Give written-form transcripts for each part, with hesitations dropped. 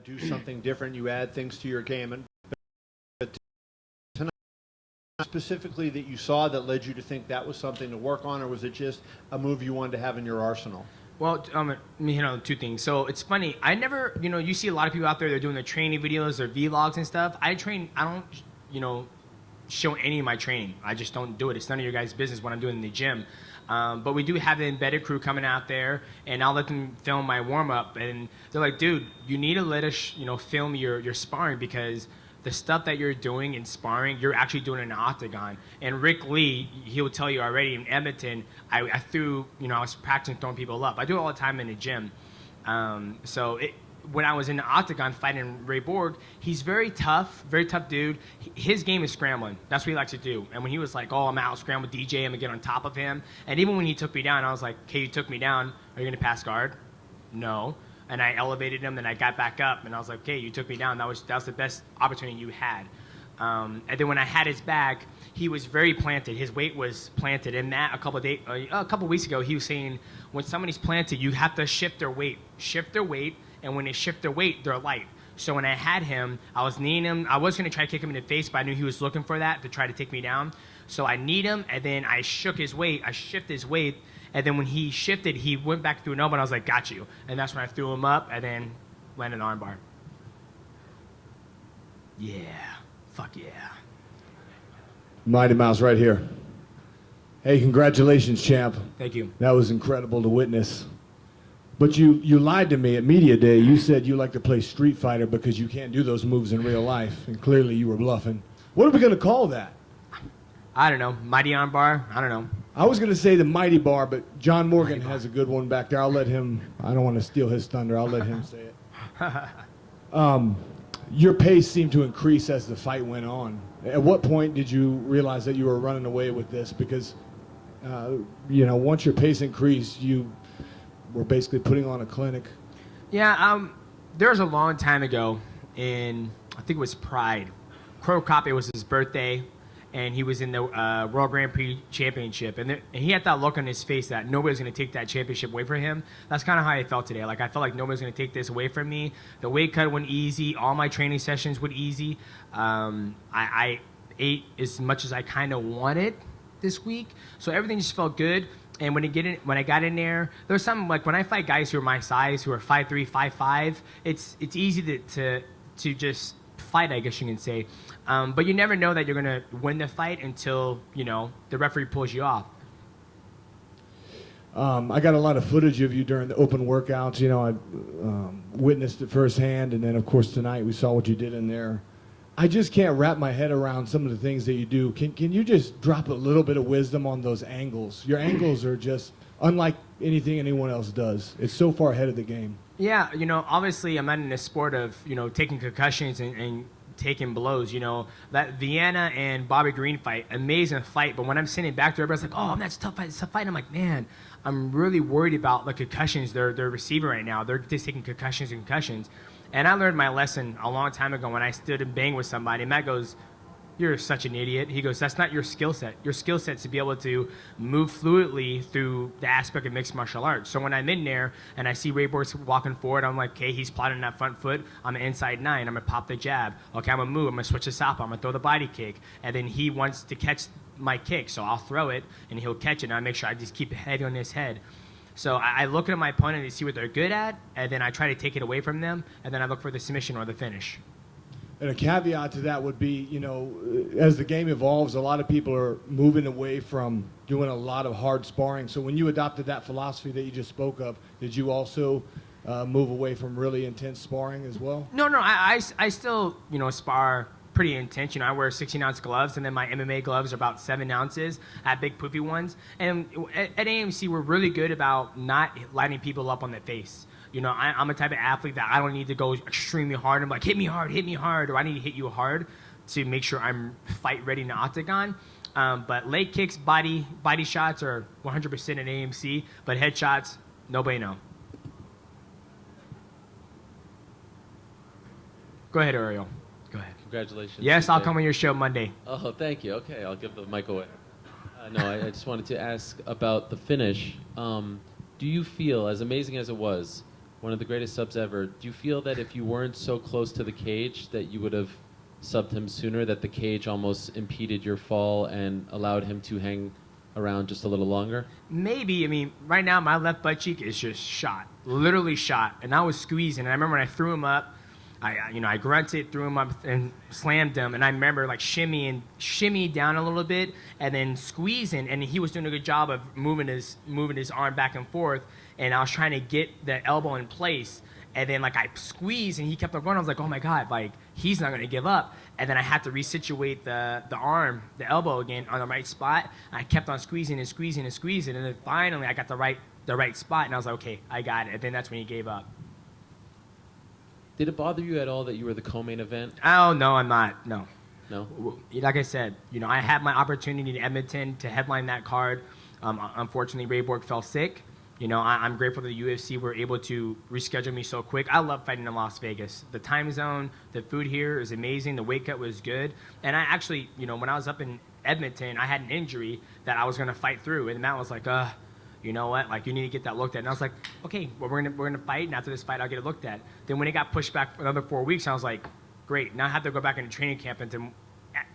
do something different. You add things to your game. But tonight, specifically that you saw that led you to think that was something to work on, or was it just a move you wanted to have in your arsenal? Well, two things. So it's funny. I never, you see a lot of people out there, they're doing their training videos or vlogs and stuff. I don't, show any of my training. I just don't do it. It's none of your guys' business what I'm doing in the gym. But we do have the embedded crew coming out there, and I'll let them film my warm-up. And they're like, dude, you need to let us, film your sparring, because the stuff that you're doing in sparring, you're actually doing in an octagon. And Rick Lee, he'll tell you already in Edmonton, I was practicing throwing people up. I do it all the time in the gym. When I was in the octagon fighting Ray Borg, he's very tough dude. His game is scrambling. That's what he likes to do. And when he was like, I'm out scrambling with DJ, I'm gonna get on top of him. And even when he took me down, I was like, okay, you took me down. Are you gonna pass guard? No. And I elevated him, then I got back up, and I was like, okay, you took me down. That was the best opportunity you had. And then when I had his back, he was very planted. His weight was planted. And that a couple weeks ago, he was saying, when somebody's planted, you have to shift their weight. And when they shift their weight, they're light. So when I had him, I was kneeing him. I was going to try to kick him in the face, but I knew he was looking for that to try to take me down. So I kneed him, and then I shook his weight. I shifted his weight, and then when he shifted, he went back through an elbow, and I was like, got you. And that's when I threw him up, and then landed an armbar. Yeah. Fuck yeah. Mighty Mouse right here. Hey, congratulations, champ. Thank you. That was incredible to witness. But you lied to me at Media Day. You said you like to play Street Fighter because you can't do those moves in real life, and clearly you were bluffing. What are we going to call that? I don't know. Mighty armbar? I don't know. I was going to say the Mighty Bar, but John Morgan has a good one back there. I'll let him, I don't want to steal his thunder. I'll let him say it. Your pace seemed to increase as the fight went on. At what point did you realize that you were running away with this? Because, once your pace increased, you were basically putting on a clinic. Yeah, there was a long time ago I think it was Pride. Crow Cop, it was his birthday, and he was in the World Grand Prix Championship. And he had that look on his face that nobody's going to take that championship away from him. That's kind of how I felt today. Like, I felt like nobody's going to take this away from me. The weight cut went easy. All my training sessions went easy. I ate as much as I kind of wanted this week. So everything just felt good. And when I got in there was something like when I fight guys who are my size, who are 5'3", 5'5", it's easy to just fight, I guess you can say. But you never know that you're going to win the fight until, the referee pulls you off. I got a lot of footage of you during the open workouts. I witnessed it firsthand, and then, of course, tonight we saw what you did in there. I just can't wrap my head around some of the things that you do. Can you just drop a little bit of wisdom on those angles? Your angles are just unlike anything anyone else does. It's so far ahead of the game. Yeah, obviously I'm not in the sport of, taking concussions and taking blows. That Vienna and Bobby Green fight, amazing fight. But when I'm sitting back there, everybody's like, oh, that's a tough fight, it's a tough fight. I'm like, man, I'm really worried about the concussions they're receiving right now. They're just taking concussions. And I learned my lesson a long time ago when I stood and banged with somebody. Matt goes, you're such an idiot. He goes, that's not your skill set. Your skill set is to be able to move fluidly through the aspect of mixed martial arts. So when I'm in there and I see Ray Borg walking forward, I'm like, okay, he's plotting that front foot. I'm an inside 9. I'm going to pop the jab. Okay, I'm going to move. I'm going to switch to southpaw. I'm going to throw the body kick. And then he wants to catch my kick. So I'll throw it, and he'll catch it. And I make sure I just keep it heavy on his head. So I look at my opponent and see what they're good at, and then I try to take it away from them, and then I look for the submission or the finish. And a caveat to that would be, as the game evolves, a lot of people are moving away from doing a lot of hard sparring. So when you adopted that philosophy that you just spoke of, did you also move away from really intense sparring as well? No, I still, spar pretty intense. I wear 16-ounce gloves, and then my MMA gloves are about 7 ounces. I have big poopy ones. And at AMC, we're really good about not lighting people up on the face. I'm a type of athlete that I don't need to go extremely hard. I'm like, hit me hard, or I need to hit you hard to make sure I'm fight ready in the octagon. But leg kicks, body shots are 100% at AMC, but headshots, nobody know. Go ahead, Ariel. Go ahead. Congratulations. Yes, I'll come on your show Monday. Oh, thank you. Okay, I'll give the mic away. No, I just wanted to ask about the finish. Do you feel, as amazing as it was, one of the greatest subs ever. Do you feel that if you weren't so close to the cage that you would have subbed him sooner, that the cage almost impeded your fall and allowed him to hang around just a little longer? Maybe. I mean, right now my left butt cheek is just shot, literally shot, and I was squeezing. And I remember when I threw him up, I grunted, threw him up, and slammed him. And I remember like shimmy down a little bit, and then squeezing. And he was doing a good job of moving his arm back and forth. And I was trying to get the elbow in place. And then like I squeezed, and he kept on going. I was like, oh my god, like he's not gonna give up. And then I had to resituate the arm, the elbow again on the right spot. And I kept on squeezing and squeezing and squeezing, and then finally I got the right spot, and I was like, okay, I got it. And then that's when he gave up. Did it bother you at all that you were the co-main event? Oh no, I'm not. No. No? Like I said, I had my opportunity in Edmonton to headline that card. Unfortunately, Ray Borg fell sick. I'm grateful that the UFC were able to reschedule me so quick. I love fighting in Las Vegas. The time zone, the food here is amazing. The weight cut was good. And I actually, when I was up in Edmonton, I had an injury that I was going to fight through. And Matt was like, you know what? Like, you need to get that looked at. And I was like, okay, well, we're gonna fight. And after this fight, I'll get it looked at. Then when it got pushed back for another 4 weeks, I was like, great. Now I have to go back into training camp and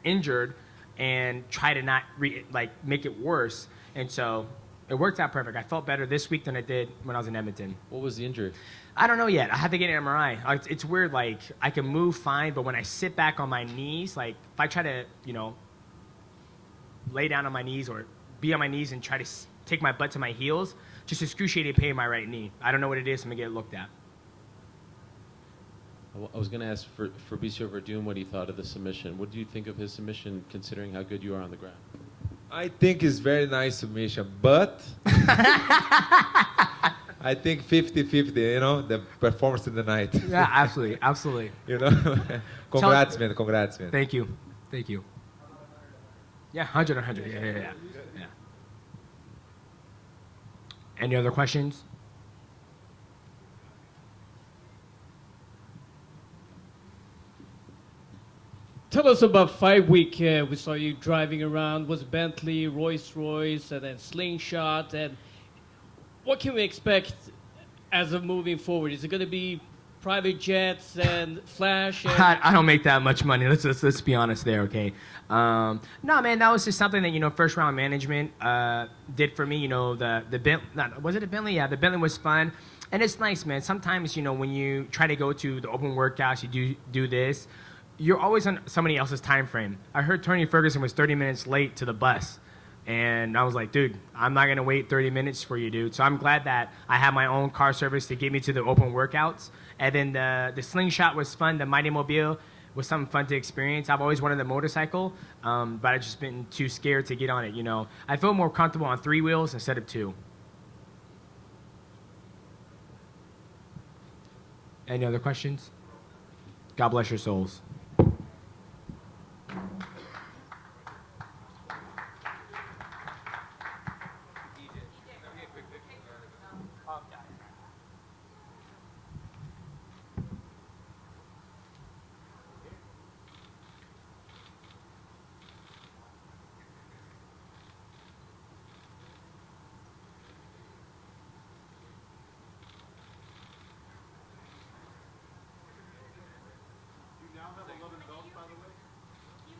injured and try to not make it worse. And so it worked out perfect. I felt better this week than I did when I was in Edmonton. What was the injury? I don't know yet. I have to get an MRI. It's weird. Like, I can move fine, but when I sit back on my knees, like if I try to, lay down on my knees or be on my knees and try to take my butt to my heels, just excruciating pain in my right knee. I don't know what it is. I'm gonna get it looked at. I was going to ask Fabricio Werdum what he thought of the submission. What do you think of his submission, considering how good you are on the ground? I think it's very nice submission, but I think 50-50, the performance of the night. Yeah, absolutely, absolutely. Congrats, man, congrats, man. Thank you. Yeah, 100. Yeah. Any other questions? Tell us about 5 week. We saw you driving around. Was Bentley, Rolls-Royce, and then Slingshot. And what can we expect as of moving forward? Is it going to be private jets and flash? And I don't make that much money. Let's be honest there, okay? No, man, that was just something that first round management did for me. The Bentley, was it a Bentley? Yeah, the Bentley was fun, and it's nice, man. Sometimes when you try to go to the open workouts, you do this. You're always on somebody else's time frame. I heard Tony Ferguson was 30 minutes late to the bus. And I was like, dude, I'm not going to wait 30 minutes for you, dude. So I'm glad that I have my own car service to get me to the open workouts. And then the Slingshot was fun. The Mighty Mobile was something fun to experience. I've always wanted a motorcycle, but I've just been too scared to get on it, I feel more comfortable on 3 wheels instead of 2. Any other questions? God bless your souls.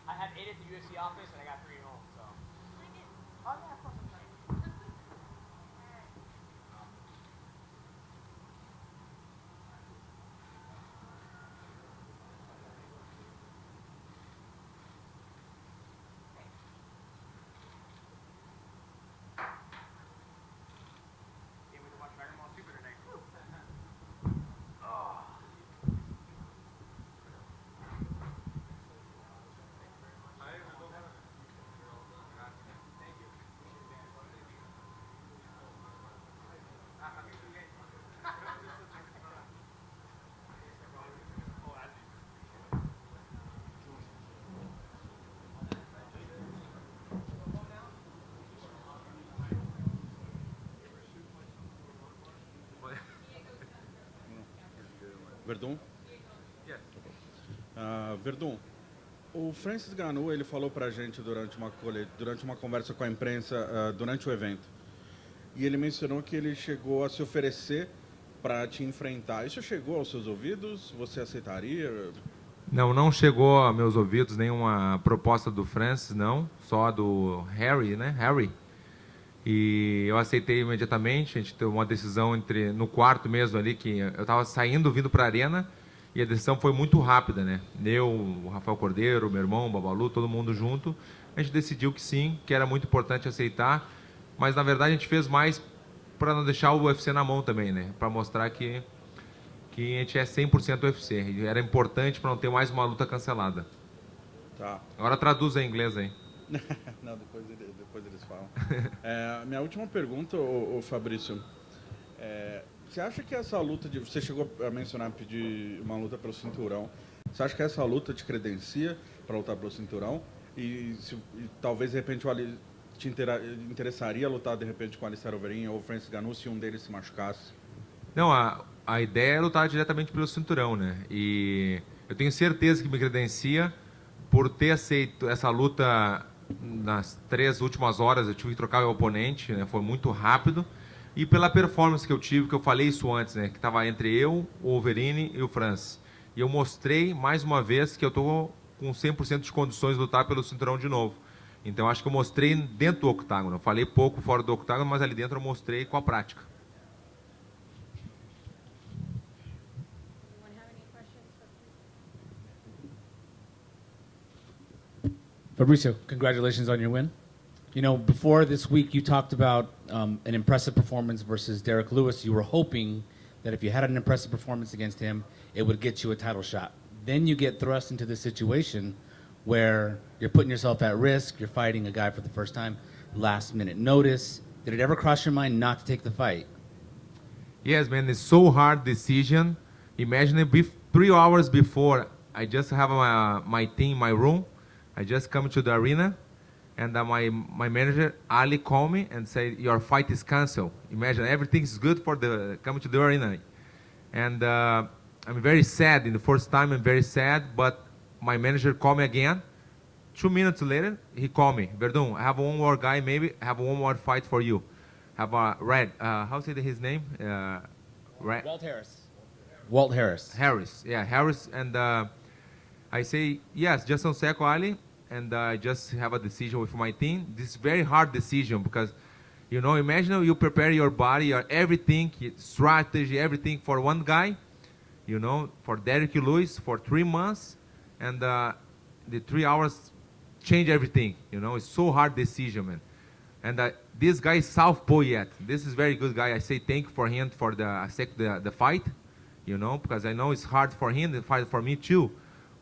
I had 8 at the UFC office, and I got 3 at home, so. Oh, yeah, of course, I'm sorry. Can't wait to watch Dragon Ball Super tonight. Werdum? Werdum, o Francis Ngannou, ele falou pra gente durante uma conversa com a imprensa durante o evento. E ele mencionou que ele chegou a se oferecer para te enfrentar. Isso chegou aos seus ouvidos? Você aceitaria? Não, não chegou a meus ouvidos nenhuma proposta do Francis, não. Só do Harry, né? Harry. E eu aceitei imediatamente. A gente teve uma decisão no quarto mesmo ali, que eu estava saindo, vindo para a arena, e a decisão foi muito rápida, né? Eu, o Rafael Cordeiro, meu irmão, o Babalu, todo mundo junto. A gente decidiu que sim, que era muito importante aceitar, mas na verdade a gente fez mais para não deixar o UFC na mão também, né? Para mostrar que a gente é 100% UFC. E era importante para não ter mais uma luta cancelada. Tá. Agora traduz em inglês aí. Não, depois eles falam. Minha última pergunta, ô Fabrício. Você acha que essa luta você chegou a mencionar, pedir uma luta pelo cinturão. Você acha que essa luta te credencia para lutar pelo cinturão? E talvez, de repente, te interessaria lutar, de repente, com o Alistair Overeem ou o Francis Ngannou se um deles se machucasse? Não, a ideia é lutar diretamente pelo cinturão, né? E eu tenho certeza que me credencia por ter aceito essa luta nas 3 últimas horas. Eu tive que trocar o oponente, né? Foi muito rápido. E pela performance que eu tive, que eu falei isso antes, né? Que estava entre eu, o Overeem e o Francis. E eu mostrei, mais uma vez, que eu estou com 100% de condições de lutar pelo cinturão de novo. Então, acho que eu mostrei dentro do octágono. Eu falei pouco fora do octágono, mas ali dentro eu mostrei com a prática. Fabricio, congratulations on your win. You know, before this week, you talked about an impressive performance versus Derek Lewis. You were hoping that if you had an impressive performance against him, it would get you a title shot. Then you get thrust into this situation where you're putting yourself at risk. You're fighting a guy for the first time, last minute notice. Did it ever cross your mind not to take the fight? Yes, man, it's so hard decision. Imagine 3 hours before, I just have my team in my room. I just come to the arena, and my manager, Ali, called me and said, your fight is canceled. Imagine, everything is good for coming to the arena. And I'm very sad. In the first time, I'm very sad, but my manager called me again. 2 minutes later, he called me. Werdum, I have one more guy, maybe I have one more fight for you. Have a Red, how say his name? Red. Walt Harris. Walt Harris. Harris, yeah, Harris. And I say, yes, just one second, Ali. And I just have a decision with my team. This is very hard decision because, you know, imagine you prepare your body, your everything, strategy, everything for one guy, you know, for Derek Lewis for 3 months, and the 3 hours change everything, you know. It's so hard decision, man. And this guy is southpaw yet. This is very good guy. I say thank you for him for the fight, you know, because I know it's hard for him, the fight for me too.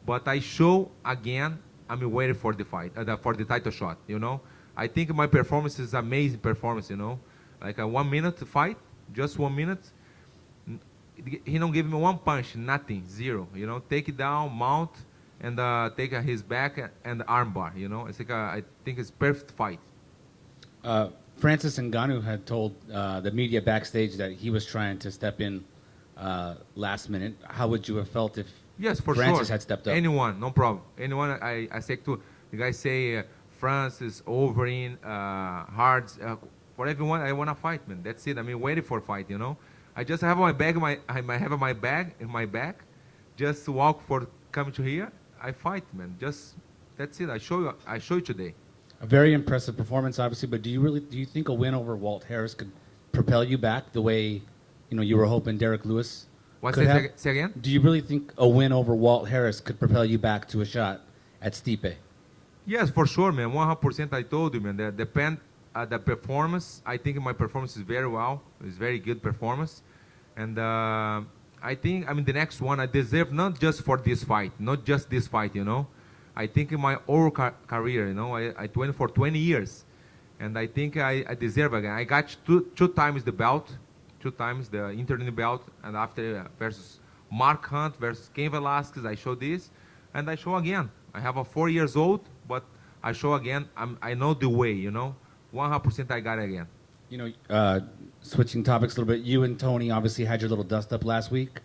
But I show again, I'm waiting for the fight, for the title shot, you know. I think my performance is amazing performance, you know. Like a 1 minute fight, just 1 minute. He don't give me one punch, nothing, zero, you know. Take it down, mount, and take his back and armbar, you know. I think it's perfect fight. Francis Ngannou had told the media backstage that he was trying to step in last minute. How would you have felt if Yes, for Francis sure. had stepped up? Anyone, no problem. Anyone, I say to the guys say Francis, Overeem, Hards, for everyone, I want to fight, man. That's it. I mean, waiting for fight, you know. I just have my bag, I have my bag in my back. Just walk for coming to here. I fight, man. Just that's it. I show you today. A very impressive performance, obviously. But do you think a win over Walt Harris could propel you back the way, you know, you were hoping Derek Lewis? Say again? Do you really think a win over Walt Harris could propel you back to a shot at Stipe? Yes, for sure, man. 100%. I told you, man. Depend the performance. I think my performance is very well. It's very good performance, and I think the next one I deserve not just for this fight, not just this fight, you know. I think in my whole career, you know, I trained for 20 years, and I think I deserve again. I got two times the belt. 2 times the interim belt, and after versus Mark Hunt versus Cain Velasquez, I show this, and I show again. I have a 4 years old, but I show again. I know the way, you know. 100% I got it again. You know, switching topics a little bit, you and Tony obviously had your little dust up last week,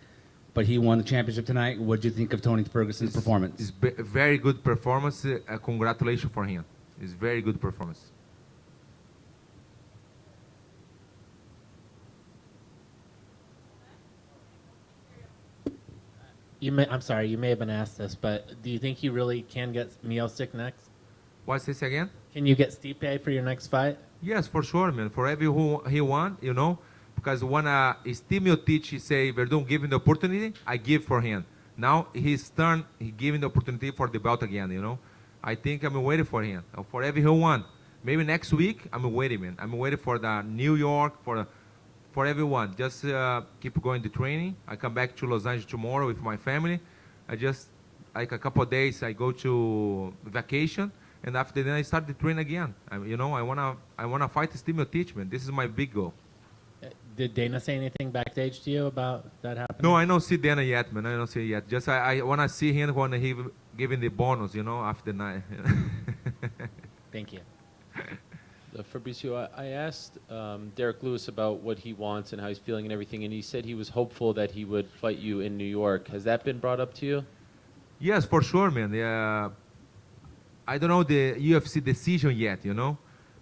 but he won the championship tonight. What did you think of Tony Ferguson's performance? It's very good performance. Congratulations for him. It's very good performance. I'm sorry, you may have been asked this, but do you think you really can get Miocic next? What's this again? Can you get Stipe for your next fight? Yes, for sure, man. For every who he want, you know, because when Steve Miocic say Verdun give him the opportunity, I give for him. Now his turn, he giving the opportunity for the belt again, you know. I think I'm waiting for him. For every who want. Maybe next week, I'm waiting, man. I'm waiting for the New York, for everyone. Just keep going to training. I come back to Los Angeles tomorrow with my family. I just, like a couple of days, I go to vacation. And after then, I start the train again. You know, I wanna fight Steve Miocic, man. This is my big goal. Did Dana say anything backstage to you about that happening? No, I don't see Dana yet, man. I don't see it yet. Just I wanna see him when he giving the bonus, you know, after the night. Thank you. Fabricio, I asked Derek Lewis about what he wants and how he's feeling and everything, and he said he was hopeful that he would fight you in New York. Has that been brought up to you? Yes, for sure, man. Yeah, I don't know the UFC decision yet, you know.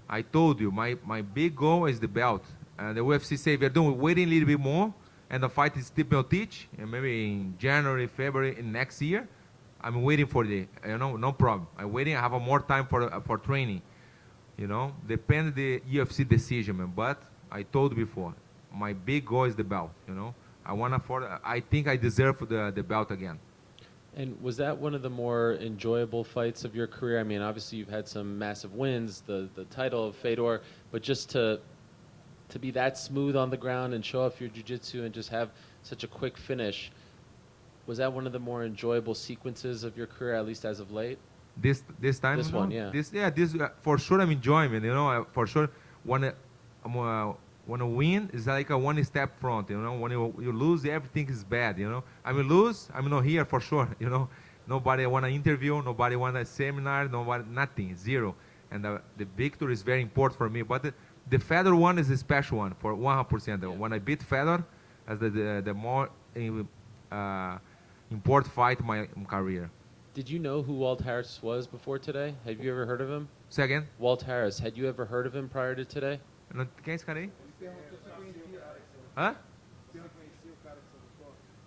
I told you, my big goal is the belt. And the UFC say, we're waiting a little bit more, and the fight is Steve Miocic, and maybe in January, February in next year. I'm waiting for the, you know, no problem. I'm waiting. I have more time for training. You know, depends the UFC decision, man. But I told before, my big goal is the belt. You know, I think I deserve the belt again. And was that one of the more enjoyable fights of your career? I mean, obviously you've had some massive wins, the title of Fedor, but just to be that smooth on the ground and show off your jiu-jitsu and just have such a quick finish, was that one of the more enjoyable sequences of your career, at least as of late? This time, This one, yeah. This for sure I'm enjoying it. You know, for sure when a win is like a one step front. You know, when you lose, everything is bad. You know, I mean lose, I'm not here for sure. You know, nobody want an interview, nobody want a seminar, nobody, nothing, zero. And the victory is very important for me. But the Fedor one is a special one for 100%. Yeah. When I beat Fedor, as the more important fight in my career. Did you know who Walt Harris was before today? Have you ever heard of him? Say again? Walt Harris. Had you ever heard of him prior to today? Quem é esse cara aí? Hã?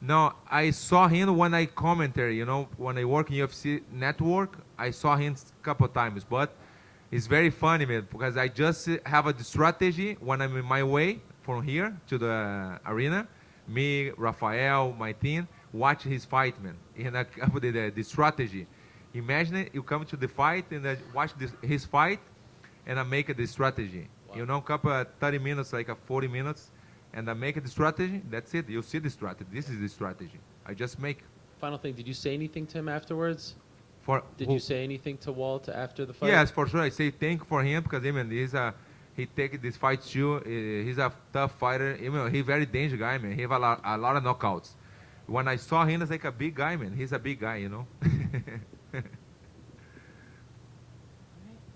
No, I saw him when I commented, you know, when I work in UFC Network, I saw him a couple of times, but it's very funny, man, because I just have a strategy when I'm in my way from here to the arena. Me, Rafael, my team, watch his fight, man. And the strategy. Imagine it, you come to the fight and watch his fight and I make the strategy. Wow. You know, couple of 30 minutes, like 40 minutes, and I make the strategy. That's it. You see the strategy. This is the strategy. I just make. Final thing, did you say anything to him afterwards? Did who? You say anything to Walt after the fight? Yes, for sure. I say thank you for him because even he take this fight too. He's a tough fighter. Even he's very dangerous guy, man. He have a lot of knockouts. When I saw him, it's like a big guy, man. He's a big guy, you know. All right,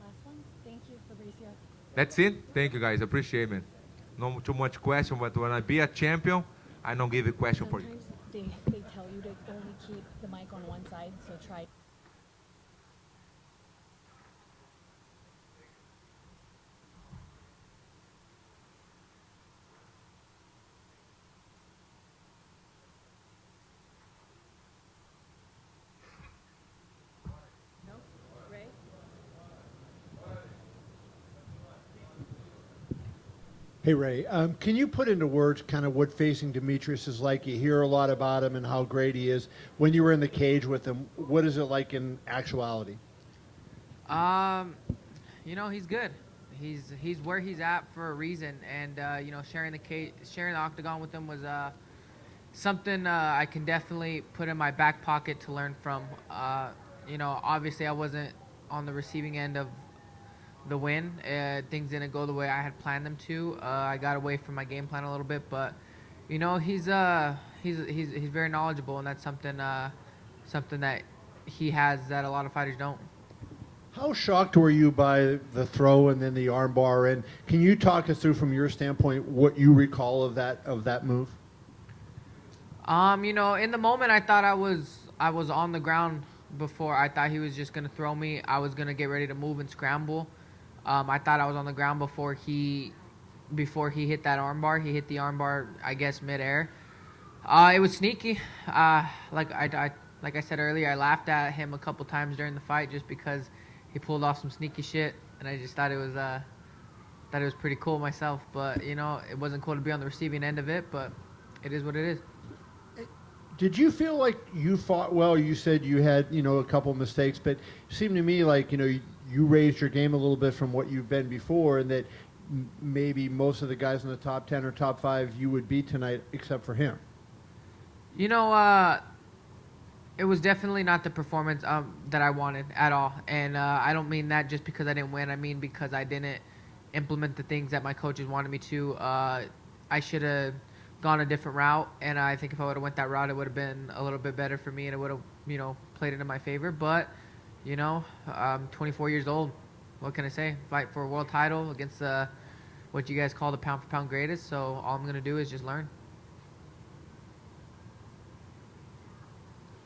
last one. Thank you, Fabricio. That's it. Thank you, guys. Appreciate it, man. No too much question, but when I be a champion, I don't give a question for you. Sometimes they tell you to only keep the mic on one side, so try. No? Ray? Hey, Ray, can you put into words kind of what facing Demetrius is like? You hear a lot about him and how great he is. When you were in the cage with him, what is it like in actuality? You know, he's good. He's where he's at for a reason, and you know, sharing the octagon with him was something I can definitely put in my back pocket to learn from. You know, obviously I wasn't on the receiving end of the win. Things didn't go the way I had planned them to. I got away from my game plan a little bit, but you know, he's very knowledgeable, and that's something that he has that a lot of fighters don't. How shocked were you by the throw and then the armbar? And can you talk us through, from your standpoint, what you recall of that move? You know, in the moment, I thought I was on the ground before. I thought he was just gonna throw me. I was gonna get ready to move and scramble. I thought I was on the ground before he hit that armbar. He hit the armbar, I guess, midair. It was sneaky. Like I said earlier, I laughed at him a couple times during the fight just because he pulled off some sneaky shit, and I just thought it was pretty cool myself. But you know, it wasn't cool to be on the receiving end of it, but it is what it is. Did you feel like you fought well? You said you had, a couple mistakes, but it seemed to me like, you raised your game a little bit from what you've been before, and that maybe most of the guys in the top 10 or top 5 you would beat tonight except for him. You know, it was definitely not the performance that I wanted at all. And I don't mean that just because I didn't win. I mean because I didn't implement the things that my coaches wanted me to. I should have gone a different route, and I think if I would have went that route, it would have been a little bit better for me, and it would have, played into my favor. But, I'm 24 years old. What can I say? Fight for a world title against what you guys call the pound-for-pound greatest. So all I'm going to do is just learn.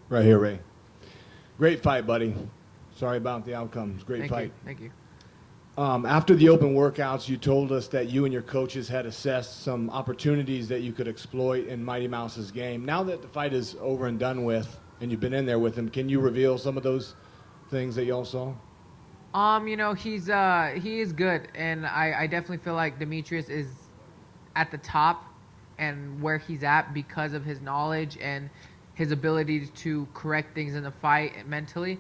Right here, Ray. Great fight, buddy. Sorry about the outcomes. Great fight. Thank you. After the open workouts, you told us that you and your coaches had assessed some opportunities that you could exploit in Mighty Mouse's game. Now that the fight is over and done with, and you've been in there with him, can you reveal some of those things that y'all saw? He is good, and I definitely feel like Demetrius is at the top and where he's at because of his knowledge and his ability to correct things in the fight mentally.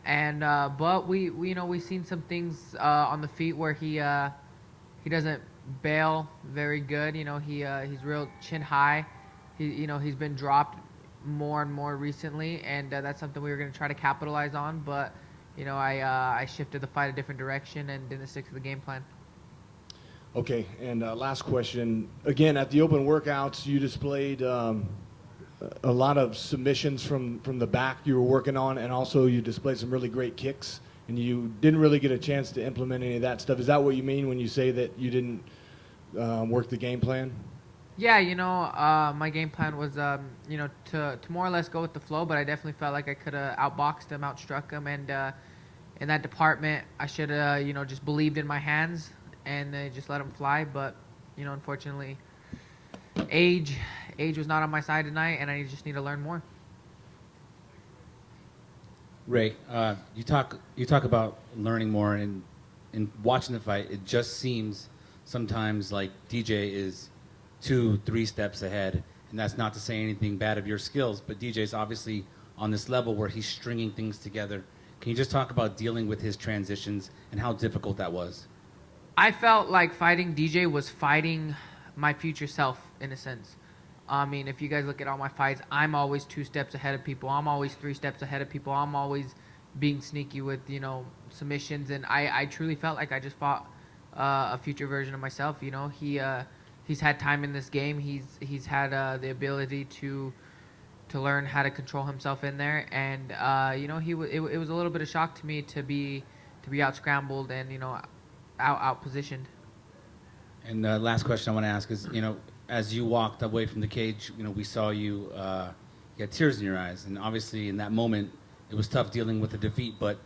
And but we've seen some things on the feet where he doesn't bail very good. He's real chin high. He's been dropped more and more recently, and that's something we were going to try to capitalize on. But I shifted the fight a different direction and didn't stick to the game plan. Okay, and last question. Again, at the open workouts, you displayed a lot of submissions from the back you were working on, and also you displayed some really great kicks, and you didn't really get a chance to implement any of that stuff. Is that what you mean when you say that you didn't work the game plan? Yeah, my game plan was, to more or less go with the flow, but I definitely felt like I could have outboxed him, outstruck him, and in that department, I should have, just believed in my hands and just let him fly. But, unfortunately, age was not on my side tonight, and I just need to learn more. Ray, you talk about learning more, and in watching the fight, it just seems sometimes like DJ is 2-3 steps ahead, and that's not to say anything bad of your skills, but DJ's obviously on this level where he's stringing things together. Can you just talk about dealing with his transitions and how difficult that was? I felt like fighting DJ was fighting my future self, in a sense. I mean, if you guys look at all my fights, I'm always 2 steps ahead of people. I'm always 3 steps ahead of people. I'm always being sneaky with, submissions. And I truly felt like I just fought a future version of myself. He's had time in this game. He's had the ability to learn how to control himself in there. And, it was a little bit of shock to me to be out scrambled and, out positioned. And the last question I want to ask is, as you walked away from the cage, we saw you had tears in your eyes. And obviously in that moment, it was tough dealing with the defeat. But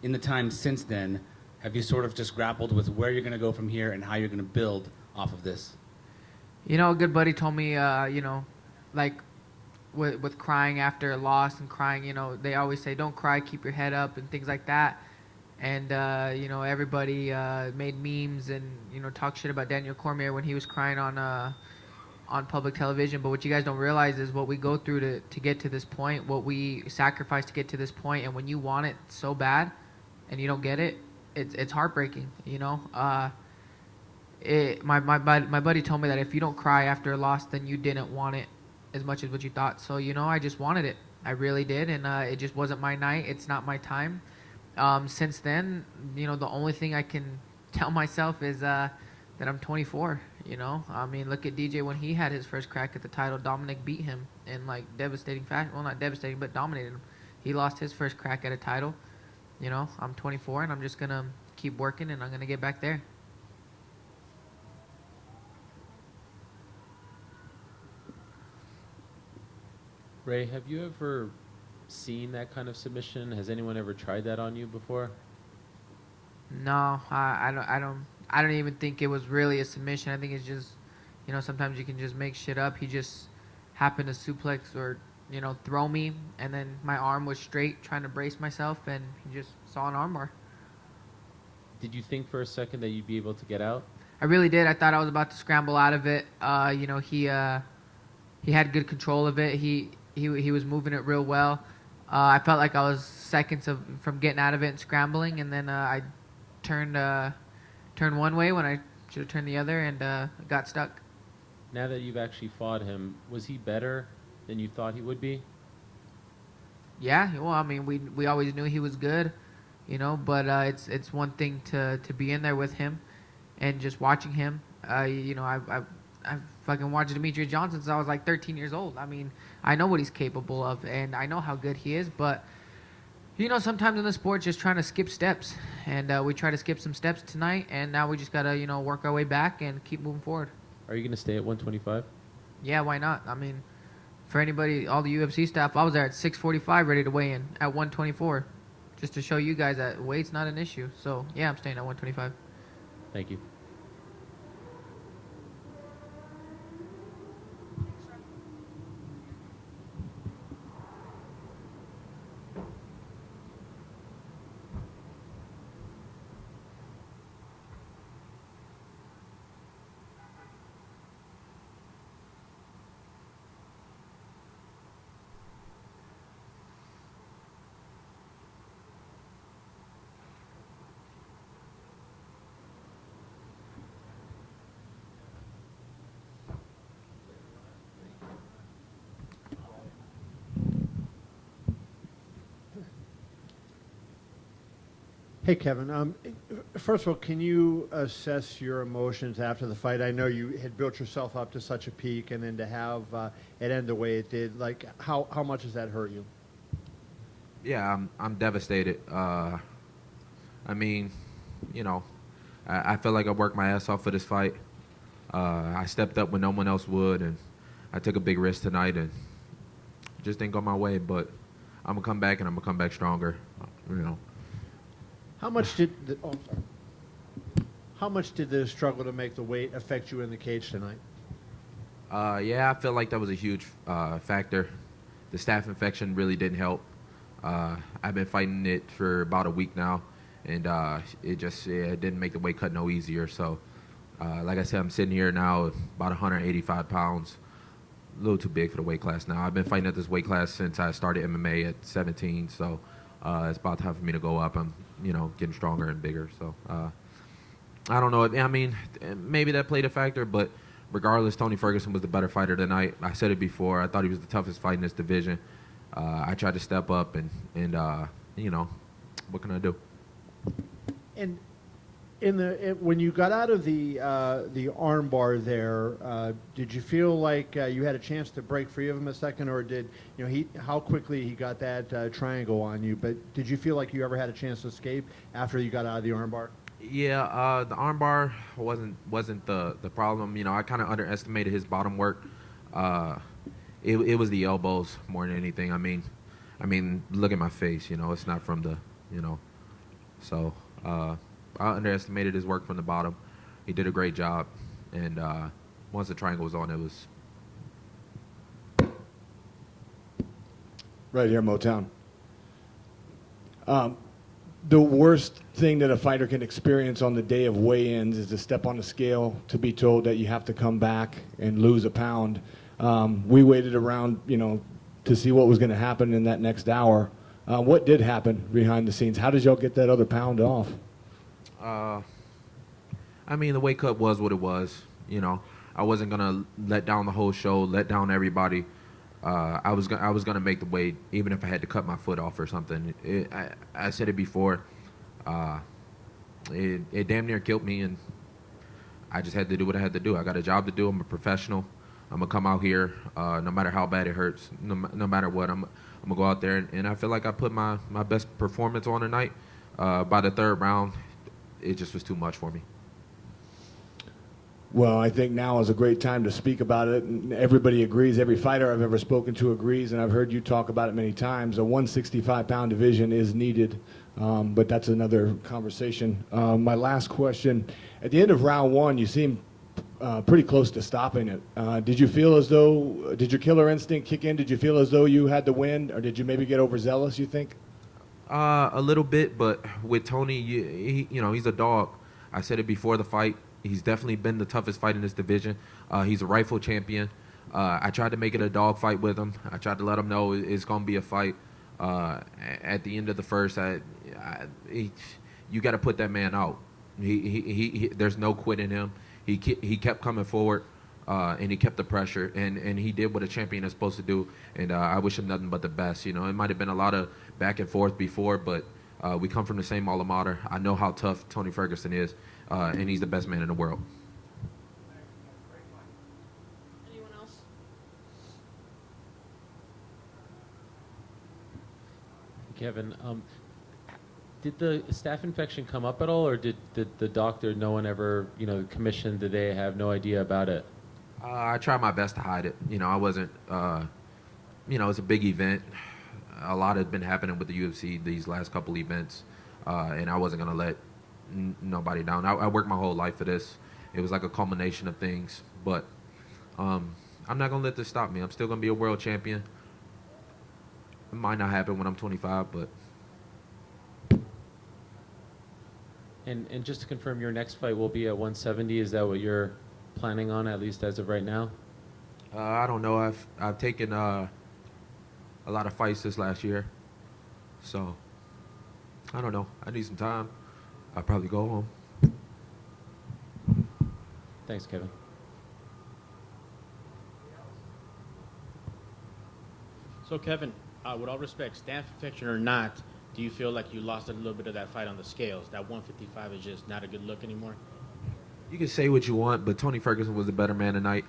in the time since then, have you sort of just grappled with where you're going to go from here and how you're going to build off of this? A good buddy told me, like with crying after a loss and crying, they always say, don't cry, keep your head up and things like that. And, everybody made memes and, talk shit about Daniel Cormier when he was crying on public television. But what you guys don't realize is what we go through to get to this point, what we sacrifice to get to this point. And when you want it so bad and you don't get it, it's heartbreaking, My buddy told me that if you don't cry after a loss, then you didn't want it as much as what you thought. So, I just wanted it. I really did. And it just wasn't my night. It's not my time. Since then, the only thing I can tell myself is that I'm 24, I mean, look at DJ when he had his first crack at the title. Dominic beat him in, devastating fashion. Well, not devastating, but dominated him. He lost his first crack at a title. I'm 24, and I'm just going to keep working, and I'm going to get back there. Ray, have you ever seen that kind of submission? Has anyone ever tried that on you before? No, I don't even think it was really a submission. I think it's just, sometimes you can just make shit up. He just happened to suplex or throw me, and then my arm was straight trying to brace myself, and he just saw an armbar. Did you think for a second that you'd be able to get out? I really did. I thought I was about to scramble out of it. He had good control of it. He was moving it real well. I felt like I was seconds from getting out of it and scrambling, and then I turned one way when I should have turned the other, and got stuck. Now that you've actually fought him, was he better than you thought he would be? Yeah, well, I mean, we always knew he was good, but it's one thing to be in there with him and just watching him. I've fucking watched Demetrius Johnson since I was like 13 years old. I mean, I know what he's capable of, and I know how good he is, but sometimes in the sport, just trying to skip steps, and we try to skip some steps tonight, and now we just gotta work our way back and keep moving forward. Are you going to stay at 125? Yeah, why not? I mean, for anybody, all the UFC staff, I was there at 6:45 ready to weigh in at 124, just to show you guys that weight's not an issue. So yeah, I'm staying at 125. Thank you. Hey, Kevin. First of all, can you assess your emotions after the fight? I know you had built yourself up to such a peak, and then to have it end the way it did, like how much does that hurt you? Yeah, I'm devastated. I mean, I feel like I worked my ass off for this fight. I stepped up when no one else would, and I took a big risk tonight, and just didn't go my way. But I'm gonna come back, and I'm gonna come back stronger. How much did How much did the struggle to make the weight affect you in the cage tonight? Yeah, I feel like that was a huge factor. The staph infection really didn't help. I've been fighting it for about a week now, and it didn't make the weight cut no easier. So, like I said, I'm sitting here now about 185 pounds, a little too big for the weight class now. I've been fighting at this weight class since I started MMA at 17, so it's about time for me to go up. I'm, getting stronger and bigger. So, I don't know. I mean, maybe that played a factor, but regardless, Tony Ferguson was the better fighter tonight. I said it before. I thought he was the toughest fight in this division. I tried to step up, and what can I do? And when you got out of the armbar there, did you feel like you had a chance to break free of him a second, or did how quickly he got that triangle on you? But did you feel like you ever had a chance to escape after you got out of the armbar? Yeah, the armbar wasn't the problem. I kind of underestimated his bottom work. It was the elbows more than anything. I mean, look at my face. It's not from the, So I underestimated his work from the bottom. He did a great job, and once the triangle was on, it was. Right here, Motown. The worst thing that a fighter can experience on the day of weigh-ins is to step on the scale, to be told that you have to come back and lose a pound. We waited around, to see what was going to happen in that next hour. What did happen behind the scenes? How did y'all get that other pound off? The weight cut was what it was. I wasn't gonna let down the whole show, let down everybody. I was gonna make the weight, even if I had to cut my foot off or something. I said it before. It damn near killed me, and I just had to do what I had to do. I got a job to do. I'm a professional. I'm gonna come out here, no matter how bad it hurts, no matter what. I'm gonna go out there, and I feel like I put my best performance on tonight. By the third round, it just was too much for me. Well, I think now is a great time to speak about it. And everybody agrees. Every fighter I've ever spoken to agrees, and I've heard you talk about it many times. A 165-pound division is needed, but that's another conversation. My last question: at the end of round one, you seemed pretty close to stopping it. Did you feel as though, did your killer instinct kick in? Did you feel as though you had the win, or did you maybe get overzealous, you think? A little bit, but with Tony, he's a dog. I said it before the fight. He's definitely been the toughest fight in this division. He's a rightful champion. I tried to make it a dog fight with him. I tried to let him know it's going to be a fight. At the end of the first, you got to put that man out. There's no quit in him. He kept coming forward, and he kept the pressure, and he did what a champion is supposed to do. And I wish him nothing but the best. It might have been a lot of back and forth before, but we come from the same alma mater. I know how tough Tony Ferguson is, and he's the best man in the world. Anyone else? Kevin, did the staph infection come up at all, or did the doctor, no one ever, the commission, did they have no idea about it? I tried my best to hide it. I wasn't, it's a big event. A lot has been happening with the UFC these last couple events, and I wasn't going to let nobody down. I worked my whole life for this. It was like a culmination of things, but I'm not going to let this stop me. I'm still going to be a world champion. It might not happen when I'm 25, but... And just to confirm, your next fight will be at 170. Is that what you're planning on, at least as of right now? I don't know. I've taken a lot of fights this last year, so I don't know. I need some time. I'll probably go home. Thanks, Kevin. So, Kevin, with all respect, staph infection or not, do you feel like you lost a little bit of that fight on the scales? That 155 is just not a good look anymore? You can say what you want, but Tony Ferguson was the better man tonight.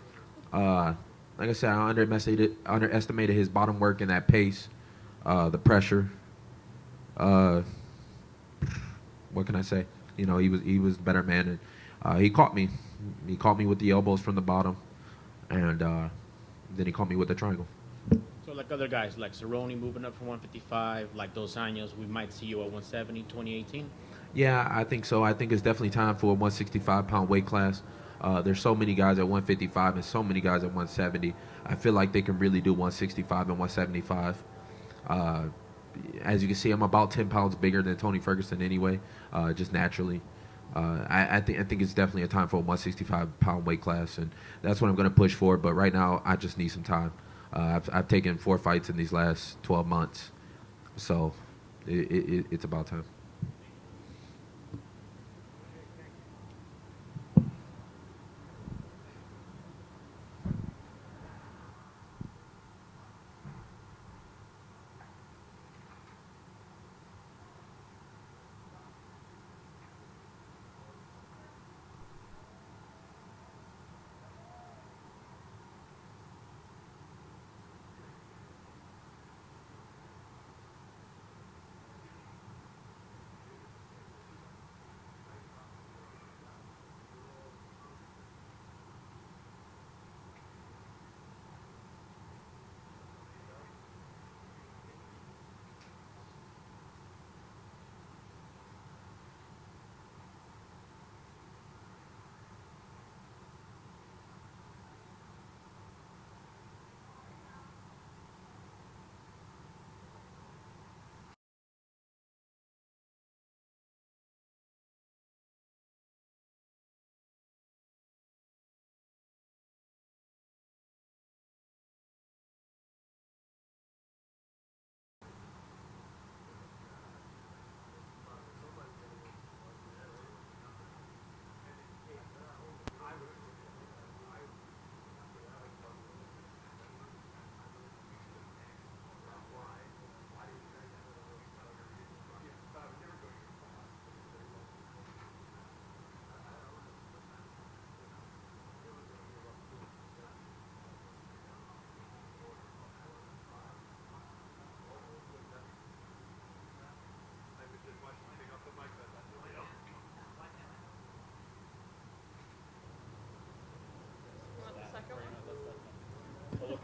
Like I said, I underestimated his bottom work and that pace, the pressure. What can I say? He was the better man, and he caught me. He caught me with the elbows from the bottom, and then he caught me with the triangle. So like other guys, like Cerrone moving up from 155, like Dos Anjos, we might see you at 170, 2018? Yeah, I think so. I think it's definitely time for a 165-pound weight class. There's so many guys at 155 and so many guys at 170. I feel like they can really do 165 and 175. As you can see, I'm about 10 pounds bigger than Tony Ferguson anyway, just naturally. I think it's definitely a time for a 165-pound weight class, and that's what I'm going to push for. But right now, I just need some time. I've taken 4 fights in these last 12 months, so it's about time.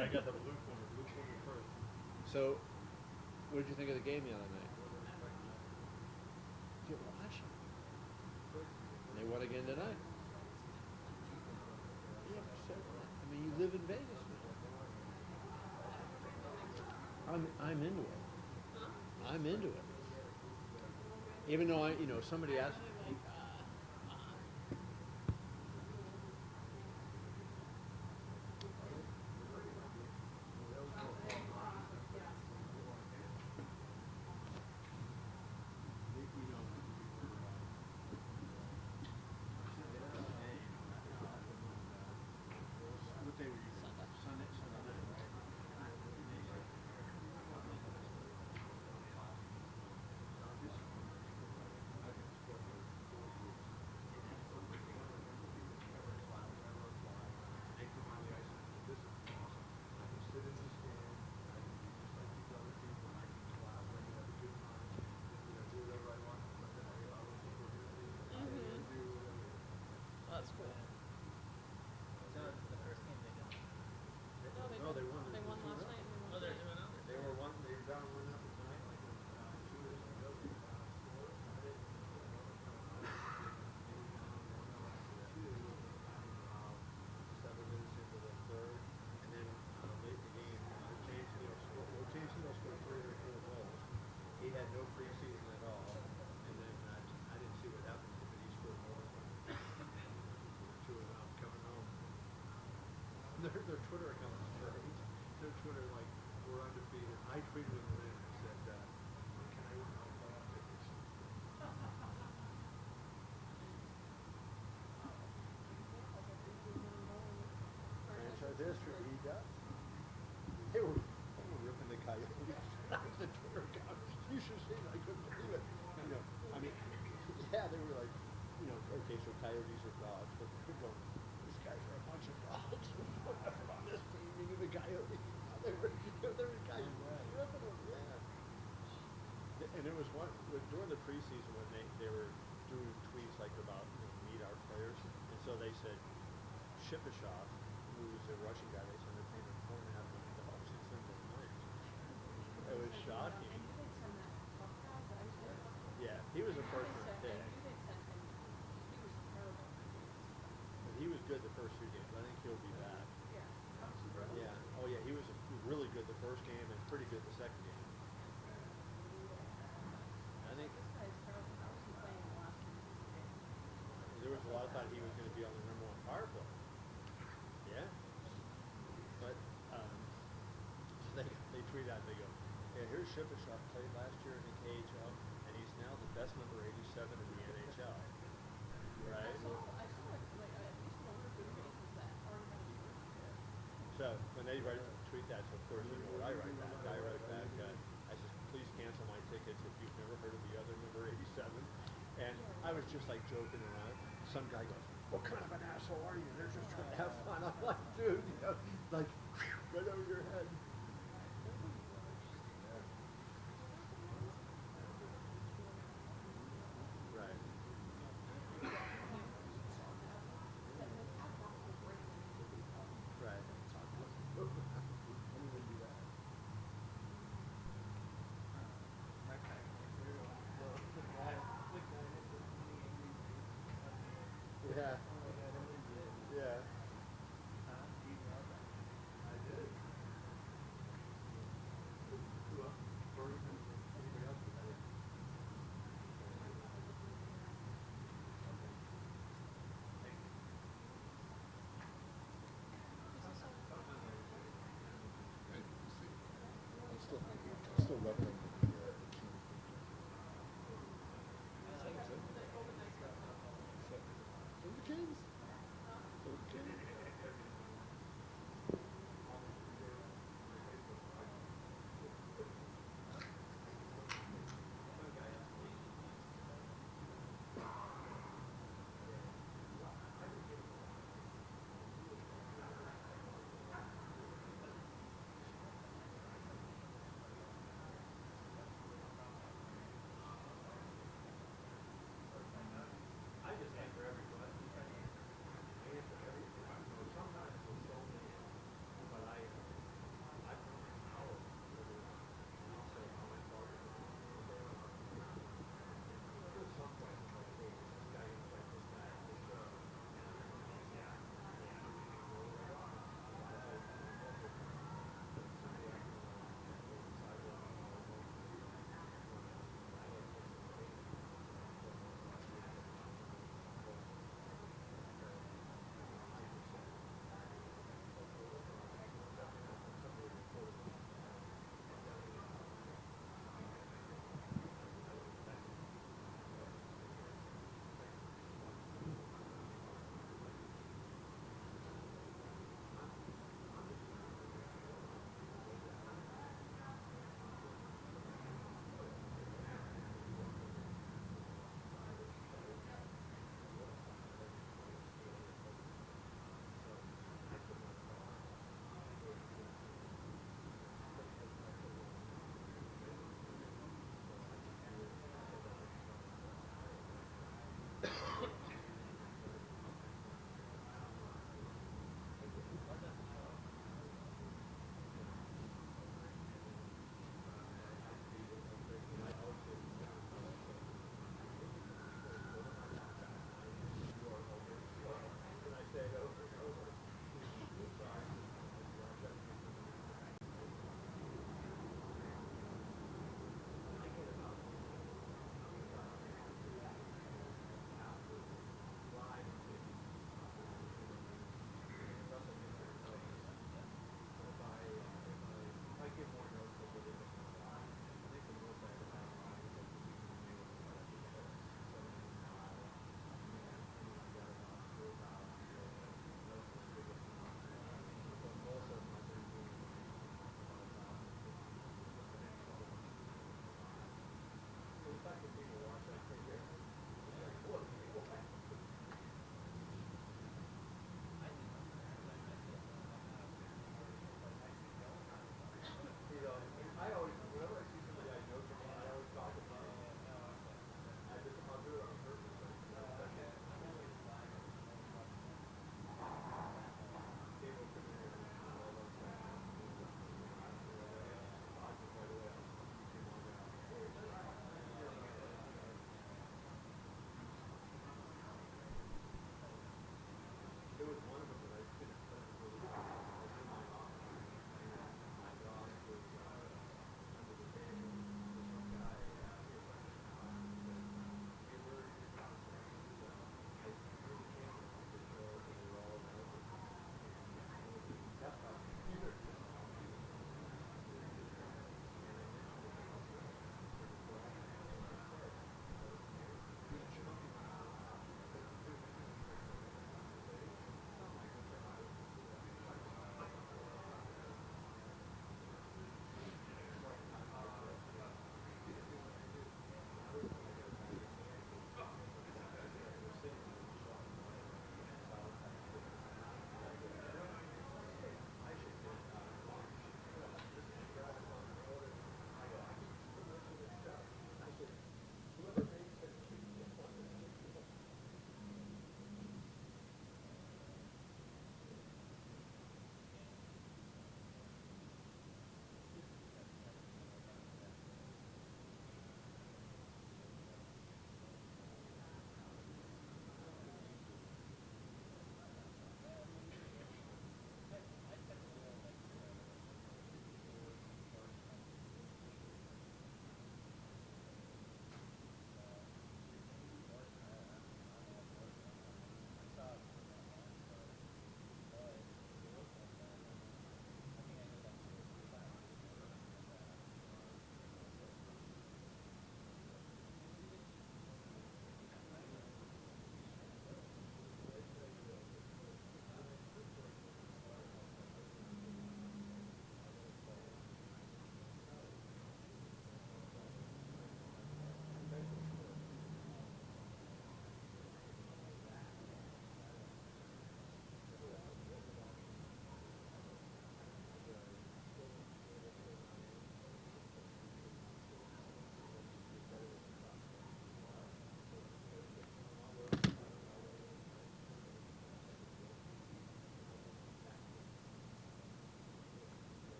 I got the blue corner first. So, what did you think of the game the other night? Did you watch? They won again tonight. Vegas, man. I'm into it. I'm into it. Even though somebody asked me. What day were you? Sunday night, right? That's cool. No, they won. They won last night. And they won tonight. They were one. They were down 1-0 tonight. Like 2 years ago. Seven minutes into the third, and then late in the game, Changino scored 3 or 4 goals. He had no preseason at all, and then I didn't see what happened, but he scored more. 2 of them coming home. Their Twitter account is great. Their Twitter, like, we're undefeated. I tweeted them in and said, can I win my playoff tickets? Franchise history, he does. They were ripping the Coyotes. The Twitter account. You should see it. I couldn't believe it. I mean, yeah, they were like, okay, so Coyotes are dogs, but they're going, these guys are a bunch of dogs. Whatever on this team, meaning the Coyotes. They were guys ripping them, yeah. And there was one during the preseason when they were doing tweets like about meet our players, and so they said Shipachyov, who's a Russian guy, they said they're paying him $4.5 million. He sent them money. It was shocking. Yeah, he was a first-round pick. But he was good the first 2 games. I think he'll be back. Yeah. Oh yeah, he was really good the first game and pretty good the second game. I think there was a lot of thought he was going to be on the #1 power play. Yeah. But they tweet out, they go, yeah, here's Shipachyov played last year in the KHL, and he's now the best number 87 in the NHL. Right? So when they tweet that, so of course you know what I write back. I write back, I said, please cancel my tickets if you've never heard of the other number 87. And I was just like joking around. Some guy goes, what kind of an asshole are you? They're just trying to have fun. I'm like, dude, like right over your head. Right. Right. Yeah. Yeah.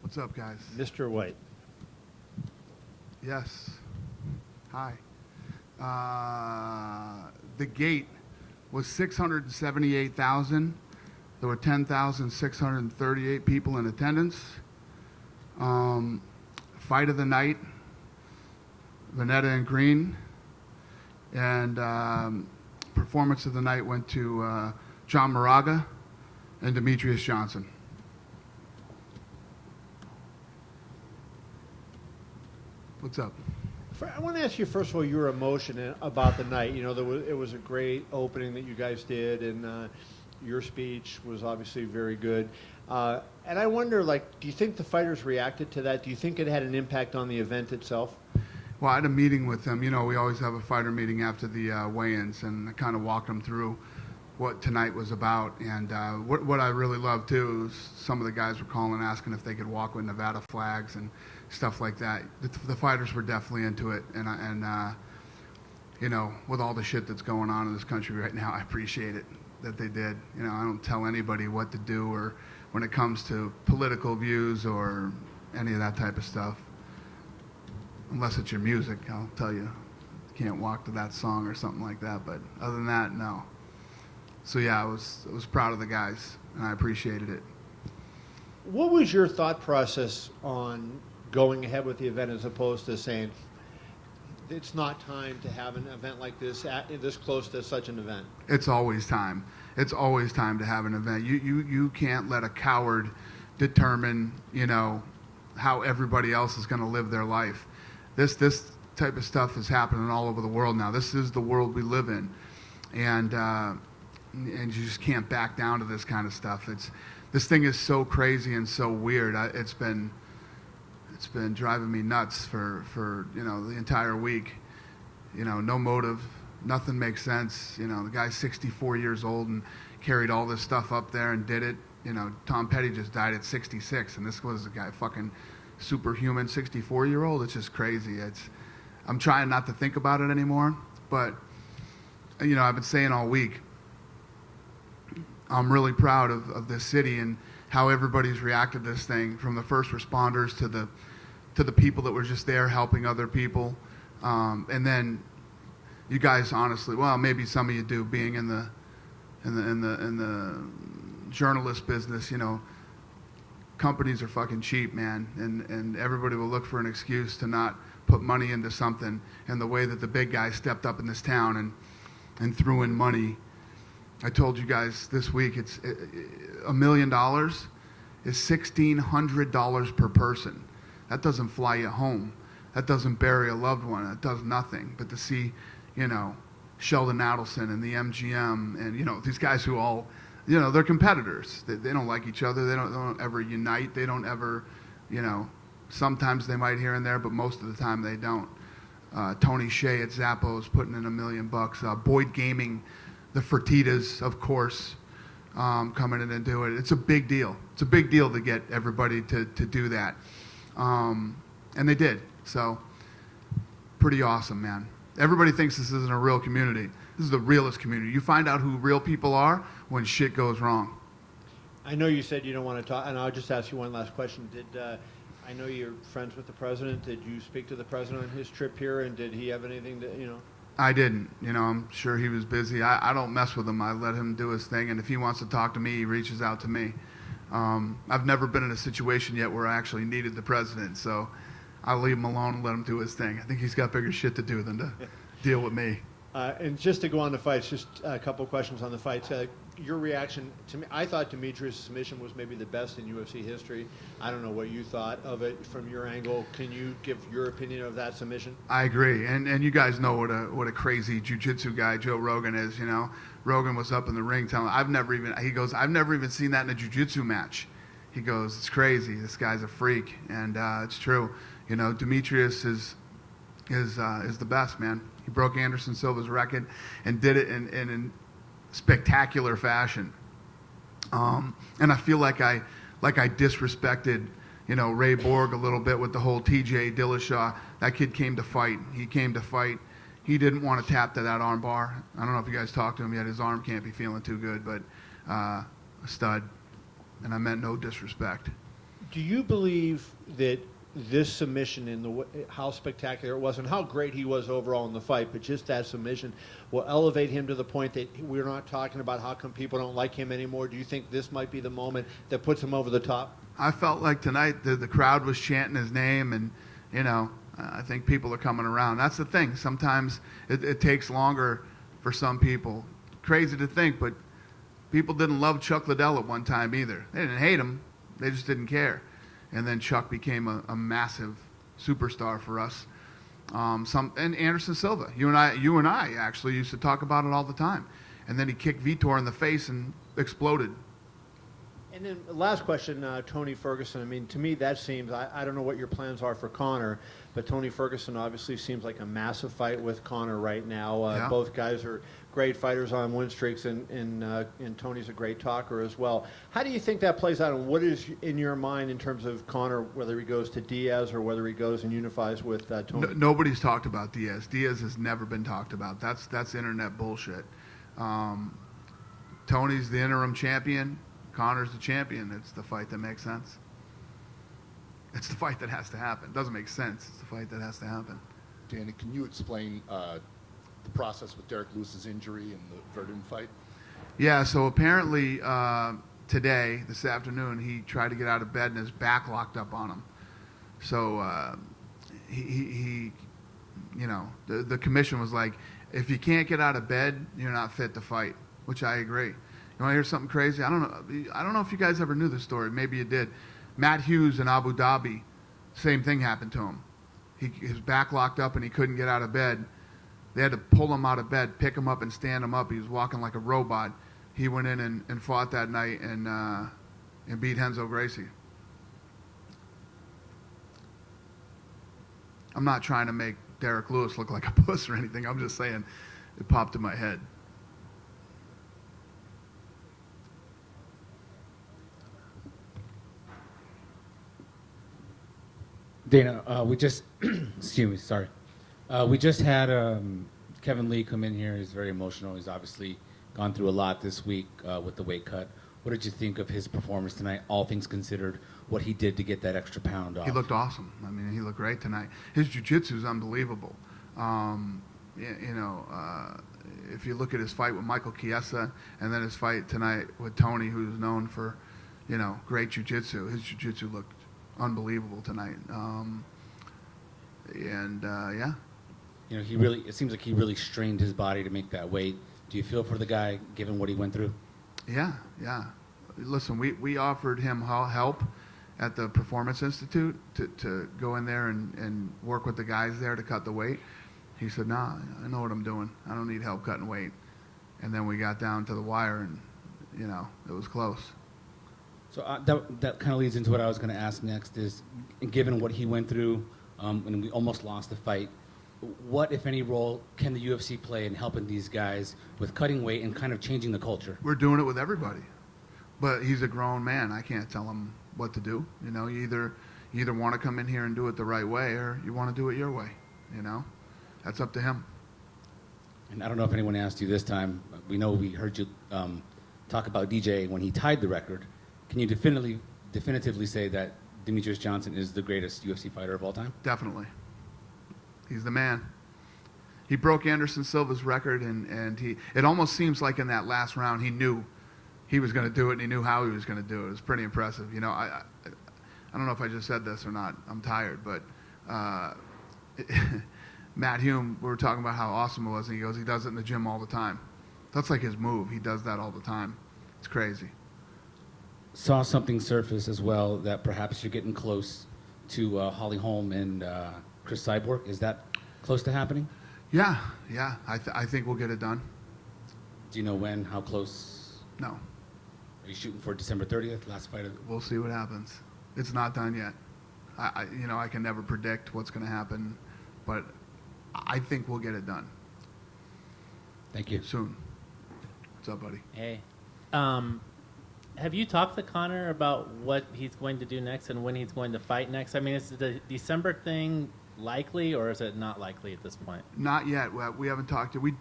What's up, guys? Mr. White. Yes. Hi. The gate was 678,000. There were 10,638 people in attendance. Fight of the night, Veneta and Green. And performance of the night went to John Moraga and Demetrius Johnson. What's up? I want to ask you, first of all, your emotion about the night. You know, it was a great opening that you guys did, and your speech was obviously very good. And I wonder, like, do you think the fighters reacted to that? Do you think it had an impact on the event itself? Well, I had a meeting with them. You know, we always have a fighter meeting after the weigh-ins, and I kind of walked them through what tonight was about. And what I really loved, too, is some of the guys were calling asking if they could walk with Nevada flags and stuff like that. The fighters were definitely into it. And you know, with all the shit that's going on in this country right now, I appreciate it that they did. You know, I don't tell anybody what to do or when it comes to political views or any of that type of stuff. Unless it's your music, I'll tell you, can't walk to that song or something like that. But other than that, no. So yeah, I was proud of the guys, and I appreciated it. What was your thought process on going ahead with the event as opposed to saying it's not time to have an event like this this close to such an event? It's always time. It's always time to have an event. You can't let a coward determine, you know, how everybody else is going to live their life. This type of stuff is happening all over the world now. This is the world we live in, and you just can't back down to this kind of stuff. This thing is so crazy and so weird. It's been driving me nuts for you know, the entire week. You know, no motive, nothing makes sense. You know, the guy's 64 years old and carried all this stuff up there and did it. You know, Tom Petty just died at 66, and this was a guy fucking superhuman 64-year-old. It's just crazy. I'm trying not to think about it anymore, but you know, I've been saying all week, I'm really proud of this city and how everybody's reacted to this thing, from the first responders to the people that were just there helping other people, and then you guys, honestly, well, maybe some of you do, being in the journalist business, you know, companies are fucking cheap, man, and everybody will look for an excuse to not put money into something. And the way that the big guys stepped up in this town and threw in money, I told you guys this week, it's $1 million is $1,600 per person. That doesn't fly you home. That doesn't bury a loved one. That does nothing. But to see, you know, Sheldon Adelson and the MGM and, you know, these guys who all, you know, they're competitors. They don't like each other. They don't ever unite. They don't ever, you know, sometimes they might here and there, but most of the time they don't. Tony Shea at Zappos putting in $1 million. Boyd Gaming, the Fertitas, of course, coming in and do it. It's a big deal. It's a big deal to get everybody to do that. And they did. So pretty awesome, man. Everybody thinks this isn't a real community. This is the realest community. You find out who real people are when shit goes wrong. I know you said you don't want to talk, and I'll just ask you one last question. I know you're friends with the president. Did you speak to the president on his trip here, and did he have anything to, you know? I didn't. You know, I'm sure he was busy. I don't mess with him. I let him do his thing, and if he wants to talk to me, he reaches out to me. I've never been in a situation yet where I actually needed the president, so I'll leave him alone and let him do his thing. I think he's got bigger shit to do than to deal with me. And just to go on the fights, just a couple questions on the fights. Your reaction to me, I thought Demetrius' submission was maybe the best in UFC history. I don't know what you thought of it from your angle. Can you give your opinion of that submission? I agree, and you guys know what a crazy jiu-jitsu guy Joe Rogan is. You know, Rogan was up in the ring telling, I've never even seen that in a jiu-jitsu match. He goes, it's crazy. This guy's a freak, and it's true. You know, Demetrius is the best, man. He broke Anderson Silva's record and did it in spectacular fashion. And I feel like I disrespected, you know, Ray Borg a little bit with the whole TJ Dillashaw. That kid came to fight. He came to fight. He didn't want to tap to that arm bar. I don't know if you guys talked to him yet. His arm can't be feeling too good, but a stud. And I meant no disrespect. Do you believe that this submission and how spectacular it was and how great he was overall in the fight, but just that submission will elevate him to the point that we're not talking about how come people don't like him anymore? Do you think this might be the moment that puts him over the top? I felt like tonight the crowd was chanting his name, and I think people are coming around. That's the thing. Sometimes it takes longer for some people. Crazy to think, but people didn't love Chuck Liddell at one time either. They didn't hate him. They just didn't care. And then Chuck became a massive superstar for us. And Anderson Silva. You and I actually used to talk about it all the time. And then he kicked Vitor in the face and exploded. And then last question, Tony Ferguson. I mean, to me, that seems, I don't know what your plans are for Conor, but Tony Ferguson obviously seems like a massive fight with Conor right now. Yeah. Both guys are great fighters on win streaks, and Tony's a great talker as well. How do you think that plays out, and what is in your mind in terms of Conor, whether he goes to Diaz or whether he goes and unifies with Tony? Nobody's talked about Diaz. Diaz has never been talked about. That's internet bullshit. Tony's the interim champion. Conor's the champion. It's the fight that makes sense. It's the fight that has to happen. It doesn't make sense. It's the fight that has to happen. Danny, can you explain the process with Derek Lewis's injury and the Werdum fight? Yeah, so apparently today, this afternoon, he tried to get out of bed and his back locked up on him. So he the commission was like, if you can't get out of bed, you're not fit to fight, which I agree. You want to hear something crazy? I don't know if you guys ever knew this story. Maybe you did. Matt Hughes in Abu Dhabi, same thing happened to him. His back locked up and he couldn't get out of bed. They had to pull him out of bed, pick him up, and stand him up. He was walking like a robot. He went in and fought that night and beat Renzo Gracie. I'm not trying to make Derek Lewis look like a puss or anything. I'm just saying it popped in my head. Dana, we just, excuse me, sorry. We just had Kevin Lee come in here. He's very emotional. He's obviously gone through a lot this week with the weight cut. What did you think of his performance tonight, all things considered, what he did to get that extra pound off? He looked awesome. I mean, he looked great tonight. His jiu-jitsu is unbelievable. If you look at his fight with Michael Chiesa and then his fight tonight with Tony, who's known for, great jiu-jitsu, his jiu-jitsu looked unbelievable tonight. Yeah. It seems like he really strained his body to make that weight. Do you feel for the guy, given what he went through? Yeah. Listen, we offered him help at the Performance Institute to go in there and work with the guys there to cut the weight. He said, nah, I know what I'm doing. I don't need help cutting weight. And then we got down to the wire and, it was close. So that kind of leads into what I was going to ask next is, given what he went through and we almost lost the fight, what, if any, role can the UFC play in helping these guys with cutting weight and kind of changing the culture? We're doing it with everybody. But he's a grown man. I can't tell him what to do. You either want to come in here and do it the right way or you want to do it your way. That's up to him. And I don't know if anyone asked you this time. We heard you talk about DJ when he tied the record. Can you definitively say that Demetrius Johnson is the greatest UFC fighter of all time? Definitely. He's the man. He broke Anderson Silva's record, and it almost seems like in that last round he knew he was going to do it, and he knew how he was going to do it. It was pretty impressive. I don't know if I just said this or not. I'm tired, but Matt Hume, we were talking about how awesome it was, and he goes, he does it in the gym all the time. That's like his move. He does that all the time. It's crazy. Saw something surface as well that perhaps you're getting close to Holly Holm and Chris Cyborg. Is that close to happening? Yeah. I think we'll get it done. Do you know when? How close? No. Are you shooting for December 30th, last fight? We'll see what happens. It's not done yet. I can never predict what's going to happen, but I think we'll get it done. Thank you. Soon. What's up, buddy? Hey. Have you talked to Conor about what he's going to do next and when he's going to fight next? I mean, is the December thing likely, or is it not likely at this point? Not yet. We haven't talked to. We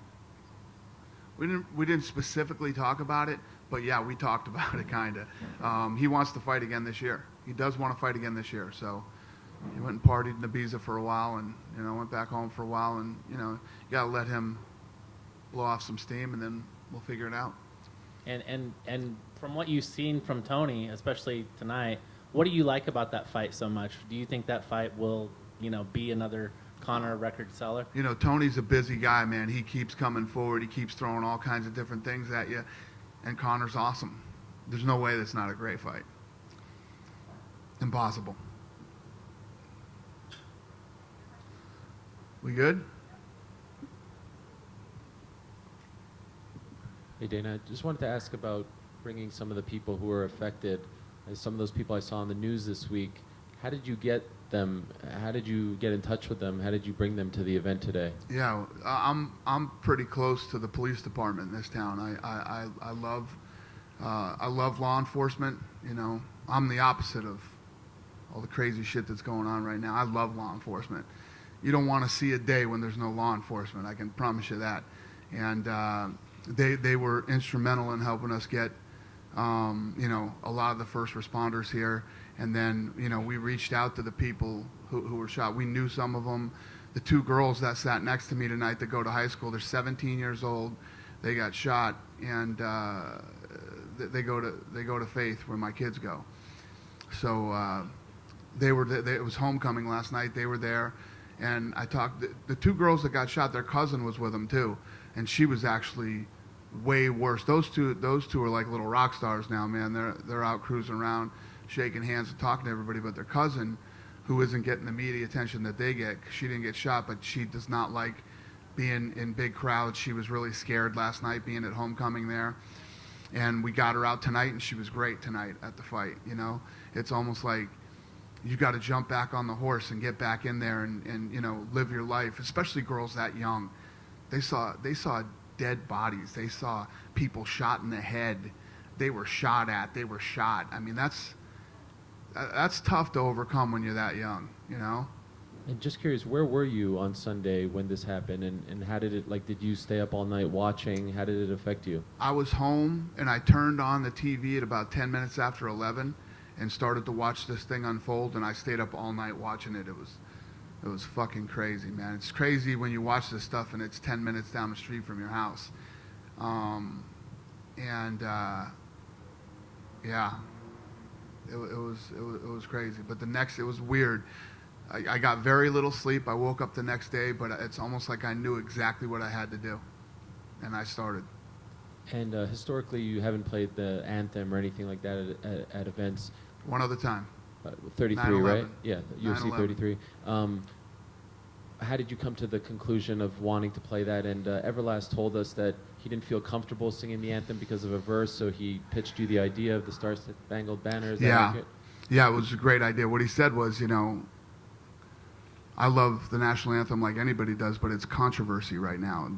didn't specifically talk about it, but yeah, we talked about it kind of. He wants to fight again this year. he does want to fight again this year. So he went and partied in Ibiza for a while, and went back home for a while, and you got to let him blow off some steam, and then we'll figure it out. And from what you've seen from Tony, especially tonight, what do you like about that fight so much? Do you think that fight will, be another Conor record seller? Tony's a busy guy, man. He keeps coming forward. He keeps throwing all kinds of different things at you, and Conor's awesome. There's no way that's not a great fight. Impossible. We good? Hey Dana, I just wanted to ask about bringing some of the people who were affected, some of those people I saw on the news this week. How did you get them? How did you get in touch with them? How did you bring them to the event today? Yeah, I'm pretty close to the police department in this town. I love law enforcement. I'm the opposite of all the crazy shit that's going on right now. I love law enforcement. You don't want to see a day when there's no law enforcement. I can promise you that. And they were instrumental in helping us get, a lot of the first responders here. And then, we reached out to the people who were shot. We knew some of them. The two girls that sat next to me tonight that go to high school, they're 17 years old. They got shot, and they go to Faith, where my kids go. So it was homecoming last night. They were there, and I talked. The two girls that got shot, their cousin was with them too, and she was actually way worse. Those two are like little rock stars now, man. They're out cruising around, shaking hands and talking to everybody. But their cousin, who isn't getting the media attention that they get, she didn't get shot, but she does not like being in big crowds. She was really scared last night being at homecoming there. And we got her out tonight, and she was great tonight at the fight. It's almost like you got to jump back on the horse and get back in there and live your life, especially girls that young. They saw dead bodies. They saw people shot in the head. They were shot at. They were shot. I mean, that's tough to overcome when you're that young, And just curious, where were you on Sunday when this happened, and how did it, did you stay up all night watching? How did it affect you? I was home, and I turned on the TV at about 10 minutes after 11 and started to watch this thing unfold, and I stayed up all night watching it. It was fucking crazy, man. It's crazy when you watch this stuff and it's 10 minutes down the street from your house. Yeah, it was crazy. But it was weird. I got very little sleep. I woke up the next day, but it's almost like I knew exactly what I had to do, and I started. And historically, you haven't played the anthem or anything like that at events. One other time. 33, right? 9/11. Yeah, UFC 33. How did you come to the conclusion of wanting to play that? And Everlast told us that he didn't feel comfortable singing the anthem because of a verse, so he pitched you the idea of the Star-Spangled Banner. Is that accurate? Yeah, it was a great idea. What he said was, I love the national anthem like anybody does, but it's controversy right now.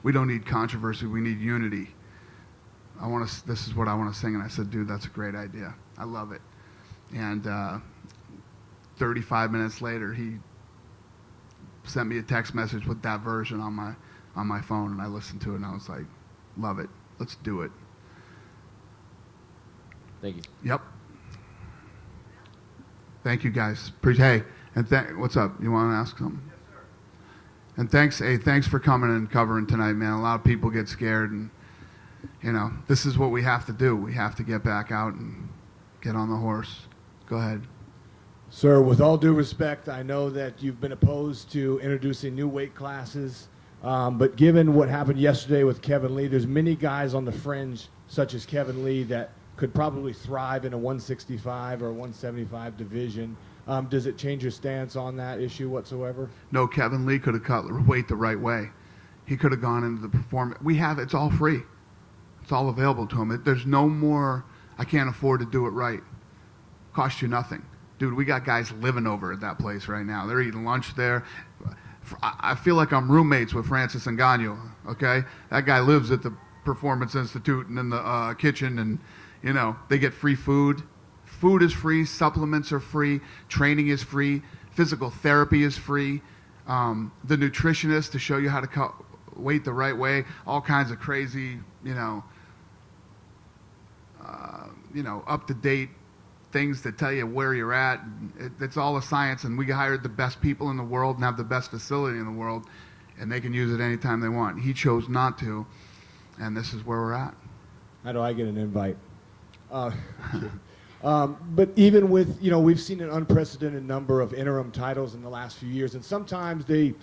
We don't need controversy. We need unity. This is what I want to sing. And I said, dude, that's a great idea. I love it. And 35 minutes later, he sent me a text message with that version on my phone, and I listened to it, and I was like, love it. Let's do it. Thank you. Yep. Thank you, guys. Hey, and what's up? You want to ask something? Yes, sir. And thanks for coming and covering tonight, man. A lot of people get scared, and this is what we have to do. We have to get back out and get on the horse. Go ahead. Sir, with all due respect, I know that you've been opposed to introducing new weight classes, but given what happened yesterday with Kevin Lee, there's many guys on the fringe, such as Kevin Lee, that could probably thrive in a 165 or 175 division. Does it change your stance on that issue whatsoever? No, Kevin Lee could have cut weight the right way. He could have gone into the performance. It's all free. It's all available to him. There's no more, I can't afford to do it right. Cost you nothing. Dude, we got guys living over at that place right now. They're eating lunch there. I feel like I'm roommates with Francis Ngannou, okay? That guy lives at the Performance Institute and in the kitchen, and, they get free food. Food is free. Supplements are free. Training is free. Physical therapy is free. The nutritionist to show you how to cut weight the right way. All kinds of crazy, up-to-date things that tell you where you're at. It's all a science, and we hired the best people in the world and have the best facility in the world, and they can use it anytime they want. He chose not to, and this is where we're at. How do I get an invite? But even with, we've seen an unprecedented number of interim titles in the last few years, and sometimes they,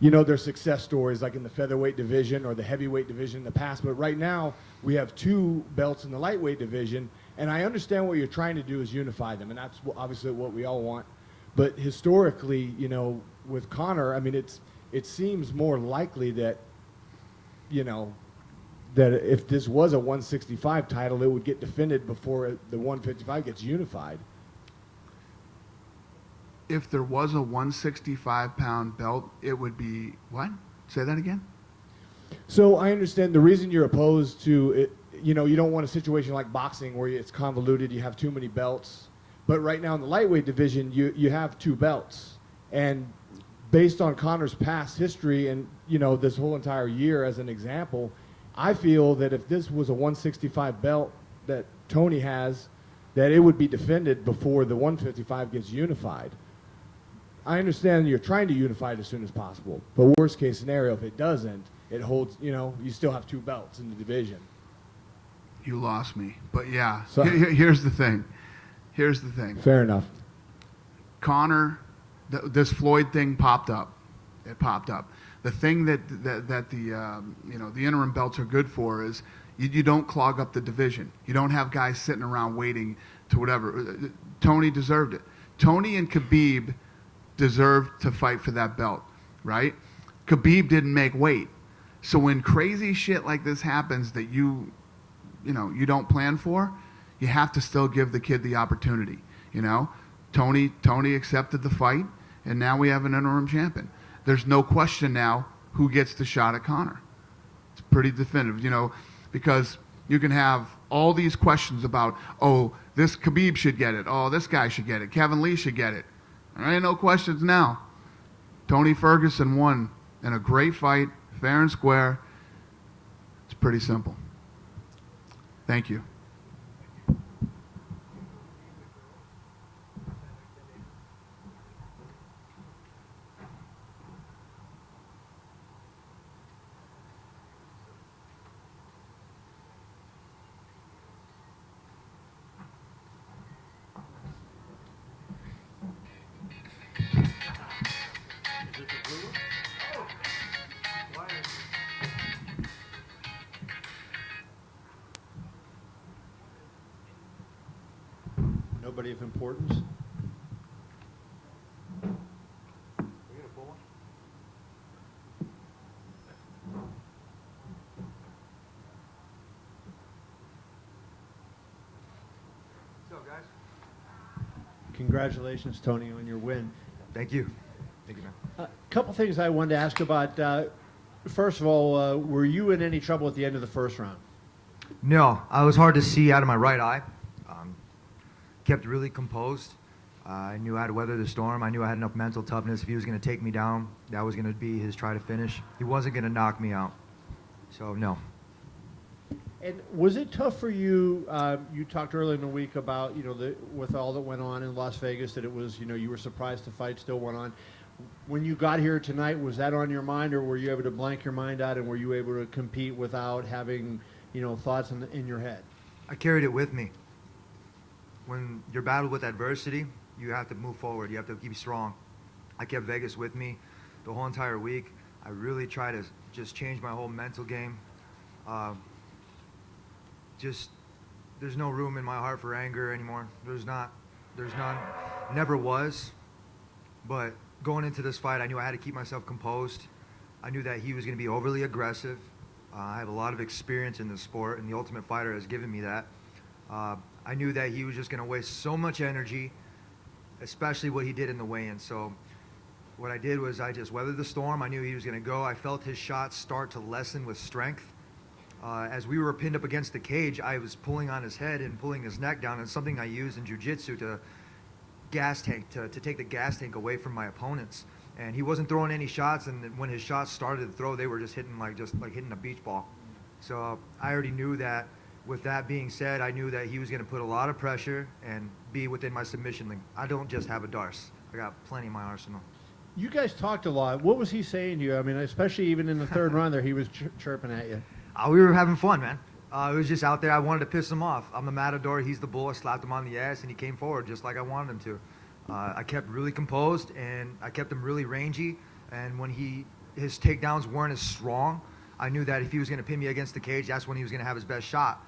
they're success stories like in the featherweight division or the heavyweight division in the past. But right now, we have 2 belts in the lightweight division, and I understand what you're trying to do is unify them, and that's obviously what we all want. But historically, with Conor, I mean, it seems more likely that, that if this was a 165 title, it would get defended before the 155 gets unified. If there was a 165-pound belt, it would be what? Say that again? So I understand the reason you're opposed to it. You don't want a situation like boxing where it's convoluted, you have too many belts. But right now in the lightweight division, you have 2 belts. And based on Conor's past history and, this whole entire year as an example, I feel that if this was a 165 belt that Tony has, that it would be defended before the 155 gets unified. I understand you're trying to unify it as soon as possible, but worst case scenario, if it doesn't, it holds, you still have 2 belts in the division. You lost me. But yeah, So- here's the thing. Here's the thing. Fair enough. Conor, this Floyd thing popped up. It popped up. The thing that the interim belts are good for is you don't clog up the division. You don't have guys sitting around waiting to whatever. Tony deserved it. Tony and Khabib deserved to fight for that belt, right? Khabib didn't make weight. So when crazy shit like this happens that you don't plan for, you have to still give the kid the opportunity. Tony accepted the fight, and now we have an interim champion. There's no question now who gets the shot at Conor. It's pretty definitive, because you can have all these questions about, oh, this Khabib should get it. Oh, this guy should get it. Kevin Lee should get it. There ain't no questions now. Tony Ferguson won in a great fight, fair and square. It's pretty simple. Thank you. Nobody of importance? Congratulations, Tony, on your win. Thank you. Thank you, man. A couple things I wanted to ask about. First of all, were you in any trouble at the end of the first round? No, I was hard to see out of my right eye. Kept really composed. I knew I had to weather the storm. I knew I had enough mental toughness. If he was going to take me down, that was going to be his try to finish. He wasn't going to knock me out. So, no. And was it tough for you? You talked earlier in the week about, with all that went on in Las Vegas, that it was, you were surprised the fight still went on. When you got here tonight, was that on your mind, or were you able to blank your mind out, and were you able to compete without having, thoughts in your head? I carried it with me. When you're battled with adversity, you have to move forward. You have to keep strong. I kept Vegas with me the whole entire week. I really tried to just change my whole mental game. There's no room in my heart for anger anymore. There's none. Never was. But going into this fight, I knew I had to keep myself composed. I knew that he was going to be overly aggressive. I have a lot of experience in this sport, and the Ultimate Fighter has given me that. I knew that he was just going to waste so much energy, especially what he did in the weigh-in. So what I did was I just weathered the storm. I knew he was going to go. I felt his shots start to lessen with strength. As we were pinned up against the cage, I was pulling on his head and pulling his neck down. It's something I use in jiu-jitsu to take the gas tank away from my opponents. And he wasn't throwing any shots, and when his shots started to throw, they were just hitting like hitting a beach ball. So I already knew that. With that being said, I knew that he was going to put a lot of pressure, and be within my submission link. I don't just have a Darce. I got plenty in my arsenal. You guys talked a lot. What was he saying to you? I mean, especially even in the third round there, he was chirping at you. We were having fun, man. It was just out there. I wanted to piss him off. I'm the matador. He's the bull. I slapped him on the ass, and he came forward just like I wanted him to. I kept really composed, and I kept him really rangy. And when his takedowns weren't as strong, I knew that if he was going to pin me against the cage, that's when he was going to have his best shot.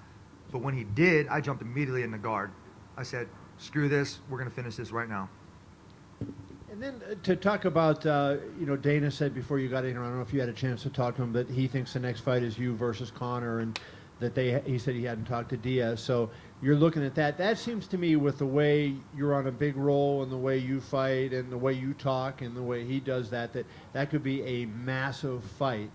But when he did, I jumped immediately in the guard. I said, screw this. We're going to finish this right now. And then to talk about, Dana said before you got in here, I don't know if you had a chance to talk to him, but he thinks the next fight is you versus Conor, and that he said he hadn't talked to Diaz. So you're looking at that. That seems to me, with the way you're on a big roll and the way you fight and the way you talk and the way he does that could be a massive fight.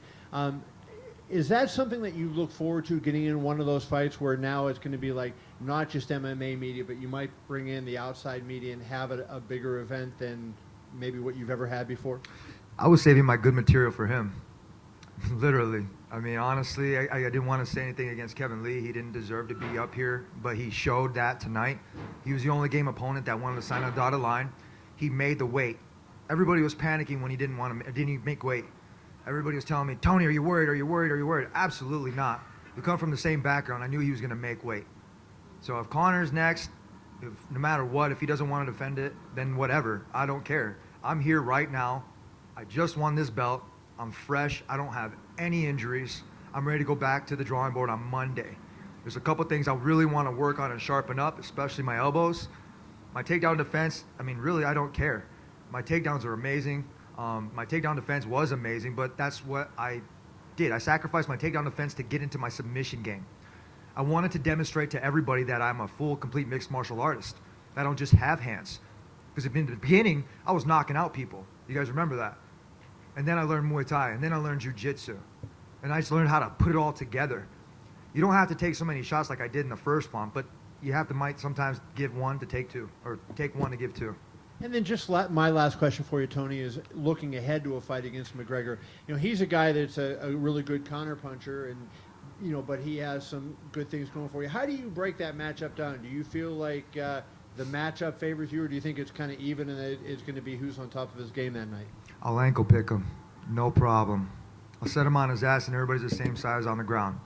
Is that something that you look forward to, getting in one of those fights where now it's going to be like not just MMA media, but you might bring in the outside media and have a bigger event than maybe what you've ever had before? I was saving my good material for him. Literally. I mean, honestly, I didn't want to say anything against Kevin Lee. He didn't deserve to be up here, but he showed that tonight. He was the only game opponent that wanted to sign a dotted line. He made the weight. Everybody was panicking when he didn't even make weight. Everybody was telling me, Tony, are you worried? Are you worried? Are you worried? Absolutely not. We come from the same background. I knew he was going to make weight. So if Conor's next, no matter what, if he doesn't want to defend it, then whatever. I don't care. I'm here right now. I just won this belt. I'm fresh. I don't have any injuries. I'm ready to go back to the drawing board on Monday. There's a couple things I really want to work on and sharpen up, especially my elbows. My takedown defense, I mean, really, I don't care. My takedowns are amazing. My takedown defense was amazing, but that's what I did. I sacrificed my takedown defense to get into my submission game. I wanted to demonstrate to everybody that I'm a full, complete mixed martial artist. I don't just have hands. Because in the beginning, I was knocking out people. You guys remember that? And then I learned Muay Thai, and then I learned Jiu-Jitsu. And I just learned how to put it all together. You don't have to take so many shots like I did in the first one, but you might sometimes give one to take two, or take one to give two. And then just my last question for you, Tony, is looking ahead to a fight against McGregor. He's a guy that's a really good counterpuncher, and but he has some good things going for you. How do you break that matchup down? Do you feel like the matchup favors you, or do you think it's kind of even and it's going to be who's on top of his game that night? I'll ankle pick him, no problem. I'll set him on his ass, and everybody's the same size on the ground.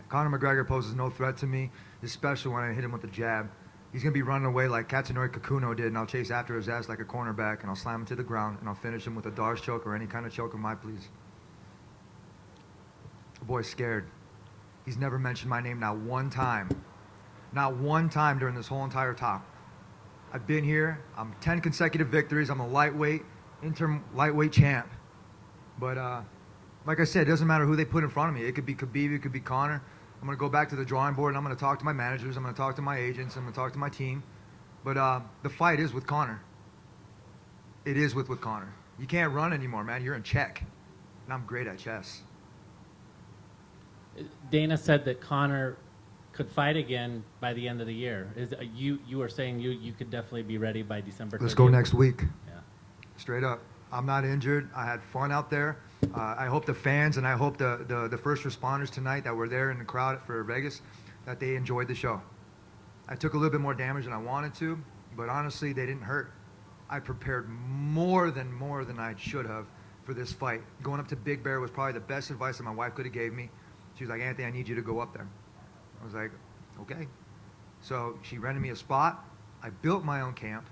Conor McGregor poses no threat to me, especially when I hit him with the jab. He's going to be running away like Katsunori Kakuno did, and I'll chase after his ass like a cornerback, and I'll slam him to the ground, and I'll finish him with a Darce choke or any kind of choke of my please. The boy's scared. He's never mentioned my name not one time. Not one time during this whole entire talk. I've been here. I'm 10 consecutive victories. I'm a lightweight, interim lightweight champ. But like I said, it doesn't matter who they put in front of me. It could be Khabib, it could be Conor. I'm going to go back to the drawing board, and I'm going to talk to my managers. I'm going to talk to my agents. I'm going to talk to my team. But the fight is with Conor. It is with Conor. You can't run anymore, man. You're in check. And I'm great at chess. Dana said that Conor could fight again by the end of the year. You were saying you could definitely be ready by December 30th? Let's go next week. Yeah. Straight up. I'm not injured. I had fun out there. I hope the fans and I hope the first responders tonight that were there in the crowd for Vegas, that they enjoyed the show. I took a little bit more damage than I wanted to, but honestly, they didn't hurt. I prepared more than I should have for this fight. Going up to Big Bear was probably the best advice that my wife could have gave me. She was like, Anthony, I need you to go up there. I was like, okay. So she rented me a spot. I built my own camp.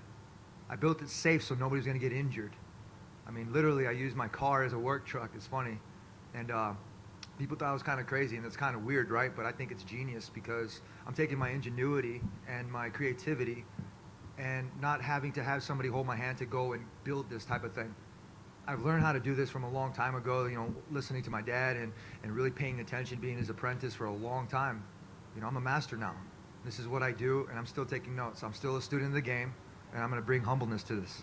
I built it safe so nobody's going to get injured. I mean, literally, I used my car as a work truck. It's funny. And people thought I was kind of crazy, and it's kind of weird, right? But I think it's genius because I'm taking my ingenuity and my creativity and not having to have somebody hold my hand to go and build this type of thing. I've learned how to do this from a long time ago, listening to my dad and really paying attention, being his apprentice for a long time. I'm a master now. This is what I do, and I'm still taking notes. I'm still a student of the game, and I'm going to bring humbleness to this.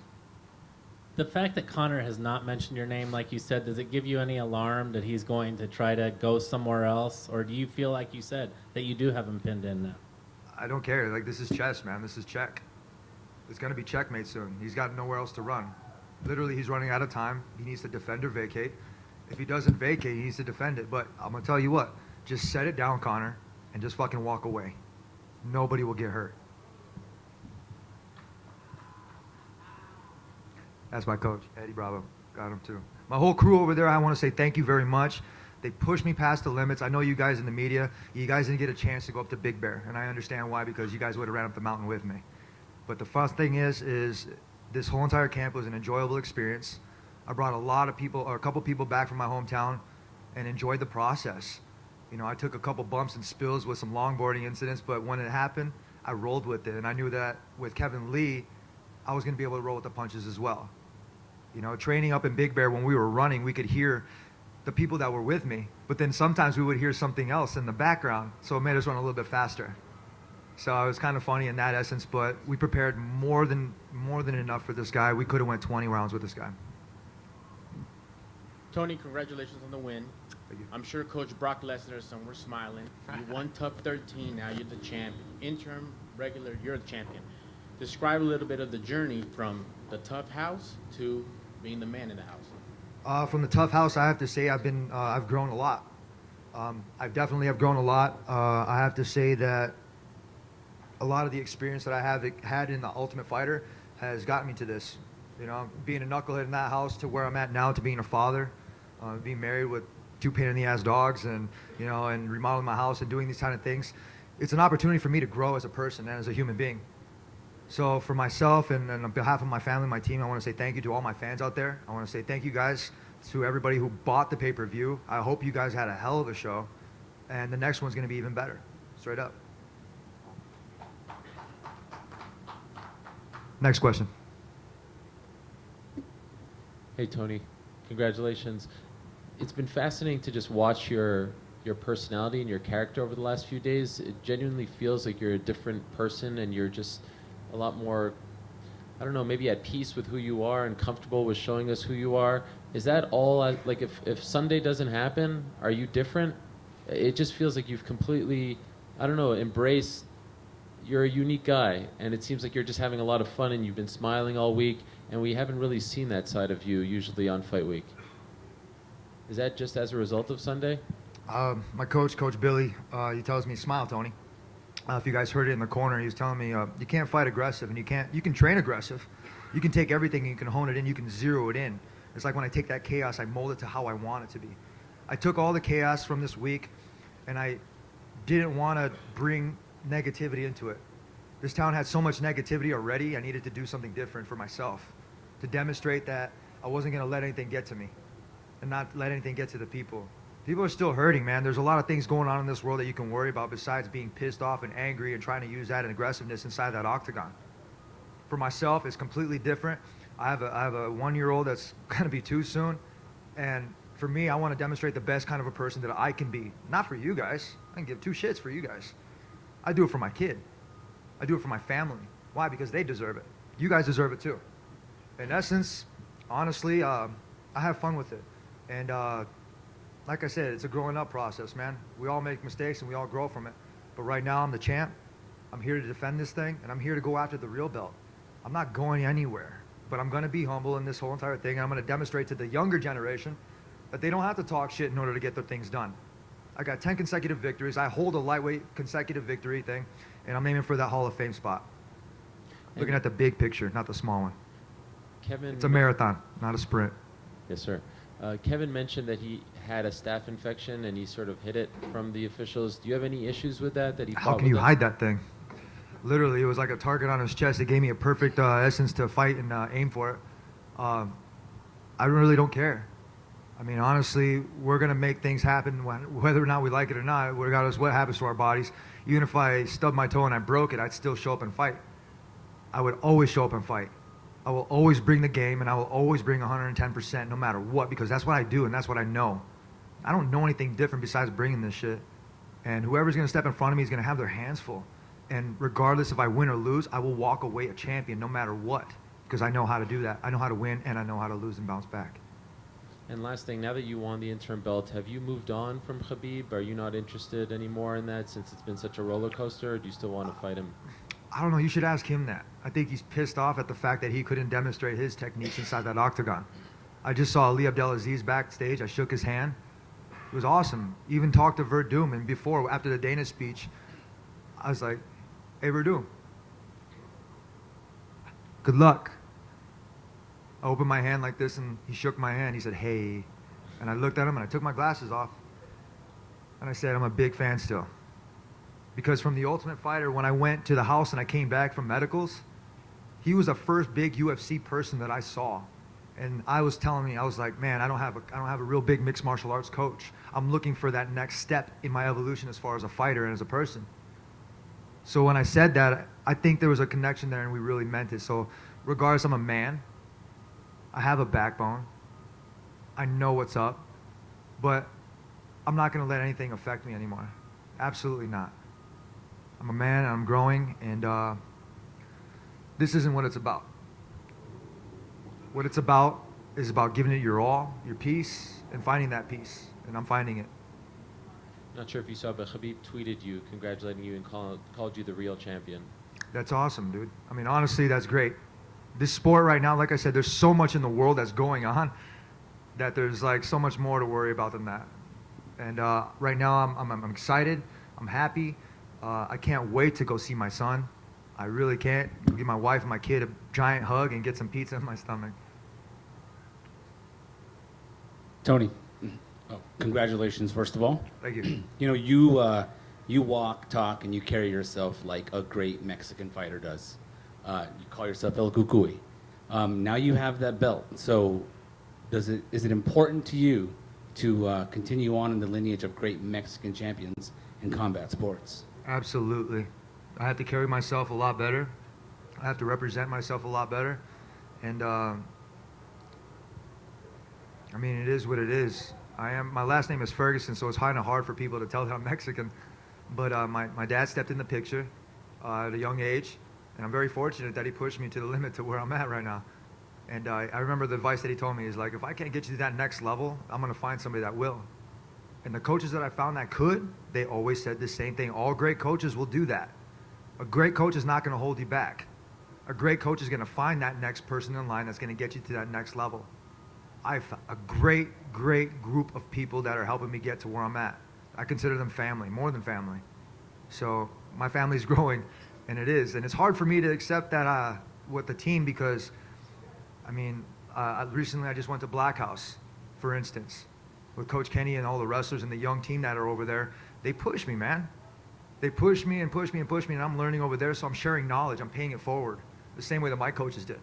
The fact that Conor has not mentioned your name, like you said, does it give you any alarm that he's going to try to go somewhere else? Or do you feel, like you said, that you do have him pinned in now? I don't care. Like, this is chess, man. This is check. It's going to be checkmate soon. He's got nowhere else to run. Literally, he's running out of time. He needs to defend or vacate. If he doesn't vacate, he needs to defend it. But I'm going to tell you what. Just set it down, Conor, and just fucking walk away. Nobody will get hurt. That's my coach, Eddie Bravo. Got him too. My whole crew over there, I want to say thank you very much. They pushed me past the limits. I know you guys in the media, you guys didn't get a chance to go up to Big Bear, and I understand why, because you guys would have ran up the mountain with me. But the first thing is this whole entire camp was an enjoyable experience. I brought a lot of people, or a couple people back from my hometown, and enjoyed the process. You know, I took a couple bumps and spills with some longboarding incidents, but when it happened, I rolled with it, and I knew that with Kevin Lee, I was going to be able to roll with the punches as well. You know, training up in Big Bear, when we were running, we could hear the people that were with me, but then sometimes we would hear something else in the background, so it made us run a little bit faster. So it was kind of funny in that essence, but we prepared more than enough for this guy. We could have went 20 rounds with this guy. Tony, congratulations on the win. I'm sure Coach Brock Lesnar is somewhere smiling. You won Tough 13, now you're the champ. Interim, regular, you're the champion. Describe a little bit of the journey from the tough house to being the man in the house. From the tough house, I have to say I've grown a lot. I definitely have grown a lot. I have to say that a lot of the experience that I have had in the Ultimate Fighter has gotten me to this. You know, being a knucklehead in that house to where I'm at now, to being a father, being married with 2 pain-in-the-ass dogs, and you know, and remodeling my house and doing these kind of things. It's an opportunity for me to grow as a person and as a human being. So for myself and on behalf of my family, my team, I want to say thank you to all my fans out there. I want to say thank you guys to everybody who bought the pay-per-view. I hope you guys had a hell of a show, and the next one's going to be even better. Straight up. Next question. Hey Tony, congratulations. It's been fascinating to just watch your personality and your character over the last few days. It genuinely feels like you're a different person, and you're just a lot more, I don't know, maybe at peace with who you are and comfortable with showing us who you are. Is that all, like if Sunday doesn't happen, are you different? It just feels like you've completely, I don't know, embraced, you're a unique guy, and it seems like you're just having a lot of fun, and you've been smiling all week, and we haven't really seen that side of you usually on Fight Week. Is that just as a result of Sunday? My coach, Coach Billy, he tells me, smile, Tony. If you guys heard it in the corner, he was telling me, you can't fight aggressive, and you can train aggressive. You can take everything and you can hone it in, you can zero it in. It's like when I take that chaos, I mold it to how I want it to be. I took all the chaos from this week, and I didn't want to bring negativity into it. This town had so much negativity already, I needed to do something different for myself, to demonstrate that I wasn't going to let anything get to me, and not let anything get to the people. People are still hurting, man. There's a lot of things going on in this world that you can worry about besides being pissed off and angry and trying to use that aggressiveness inside that octagon. For myself, it's completely different. I have a 1-year-old that's going to be 2 soon, and for me, I want to demonstrate the best kind of a person that I can be. Not for you guys. I can give 2 shits for you guys. I do it for my kid. I do it for my family. Why? Because they deserve it. You guys deserve it too. In essence, honestly, I have fun with it. And like I said, it's a growing up process, man. We all make mistakes and we all grow from it. But right now, I'm the champ. I'm here to defend this thing, and I'm here to go after the real belt. I'm not going anywhere, but I'm going to be humble in this whole entire thing, and I'm going to demonstrate to the younger generation that they don't have to talk shit in order to get their things done. I got 10 consecutive victories. I hold a lightweight consecutive victory thing, and I'm aiming for that Hall of Fame spot. Looking at the big picture, not the small one. Kevin, it's a marathon, not a sprint. Yes, sir. Kevin mentioned that he had a staph infection and he sort of hid it from the officials. Do you have any issues with that? How can you hide that thing? Literally, it was like a target on his chest. It gave me a perfect essence to fight and aim for it. I really don't care. I mean, honestly, we're going to make things happen whether or not we like it or not, regardless what happens to our bodies. Even if I stubbed my toe and I broke it, I'd still show up and fight. I would always show up and fight. I will always bring the game, and I will always bring 110% no matter what, because that's what I do and that's what I know. I don't know anything different besides bringing this shit. And whoever's going to step in front of me is going to have their hands full. And regardless if I win or lose, I will walk away a champion no matter what, because I know how to do that. I know how to win, and I know how to lose and bounce back. And last thing, now that you won the interim belt, have you moved on from Khabib? Are you not interested anymore in that since it's been such a roller coaster, or do you still want to fight him? I don't know. You should ask him that. I think he's pissed off at the fact that he couldn't demonstrate his techniques inside that octagon. I just saw Ali Abdelaziz backstage. I shook his hand. It was awesome. Even talked to Werdum, and before, after the Dana speech, I was like, hey, Werdum, good luck. I opened my hand like this, and he shook my hand. He said, "Hey," and I looked at him, and I took my glasses off, and I said, "I'm a big fan still." Because from the Ultimate Fighter, when I went to the house and I came back from medicals, he was the first big UFC person that I saw. And I was telling me, I was like, man, I don't have a real big mixed martial arts coach. I'm looking for that next step in my evolution as far as a fighter and as a person. So when I said that, I think there was a connection there and we really meant it. So regardless, I'm a man. I have a backbone. I know what's up. But I'm not going to let anything affect me anymore. Absolutely not. I'm a man, and I'm growing, and this isn't what it's about. What it's about is about giving it your all, your peace, and finding that peace, and I'm finding it. Not sure if you saw, but Khabib tweeted you, congratulating you, and called you the real champion. That's awesome, dude. I mean, honestly, that's great. This sport right now, like I said, there's so much in the world that's going on that there's like so much more to worry about than that. And right now, I'm excited. I'm happy. I can't wait to go see my son. I really can't. Give my wife and my kid a giant hug and get some pizza in my stomach. Tony, congratulations, first of all. Thank you. You know, you walk, talk, and you carry yourself like a great Mexican fighter does. You call yourself El Cucuy. Now you have that belt. So is it important to you to continue on in the lineage of great Mexican champions in combat sports? Absolutely. I have to carry myself a lot better. I have to represent myself a lot better. And I mean, it is what it is. My last name is Ferguson, so it's kind of hard for people to tell that I'm Mexican. But my dad stepped in the picture at a young age, and I'm very fortunate that he pushed me to the limit to where I'm at right now. And I remember the advice that he told me is like, if I can't get you to that next level, I'm going to find somebody that will. And the coaches that I found that could, they always said the same thing. All great coaches will do that. A great coach is not going to hold you back. A great coach is going to find that next person in line that's going to get you to that next level. I've a great, great group of people that are helping me get to where I'm at. I consider them family, more than family. So my family's growing, and it is. And it's hard for me to accept that with the team because, I mean, recently I just went to Black House, for instance, with Coach Kenny and all the wrestlers and the young team that are over there. They push me, man. They push me and push me and push me, and I'm learning over there, so I'm sharing knowledge. I'm paying it forward the same way that my coaches did.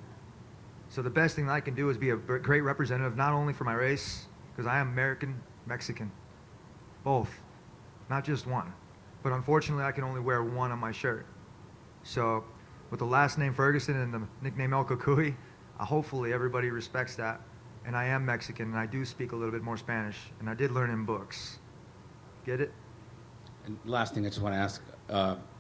So the best thing that I can do is be a great representative, not only for my race, because I am American, Mexican, both, not just one. But unfortunately, I can only wear one on my shirt. So with the last name Ferguson and the nickname El Cucuy, hopefully everybody respects that. And I am Mexican, and I do speak a little bit more Spanish, and I did learn in books. Get it? And last thing I just want to ask,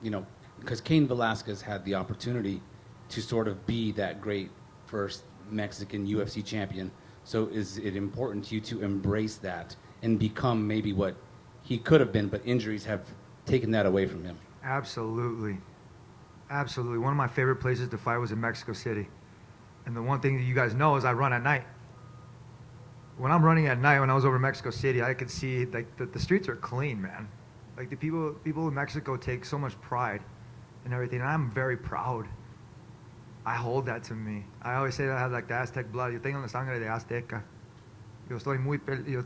you know, because Cain Velasquez had the opportunity to sort of be that great first Mexican UFC champion. So is it important to you to embrace that and become maybe what he could have been, but injuries have taken that away from him? Absolutely. Absolutely. One of my favorite places to fight was in Mexico City. And the one thing that you guys know is I run at night. When I'm running at night, when I was over in Mexico City, I could see like the streets are clean, man. Like the people in Mexico take so much pride in everything, and I'm very proud. I hold that to me. I always say that I have like the Aztec blood. Yo tengo la sangre de Azteca. Yo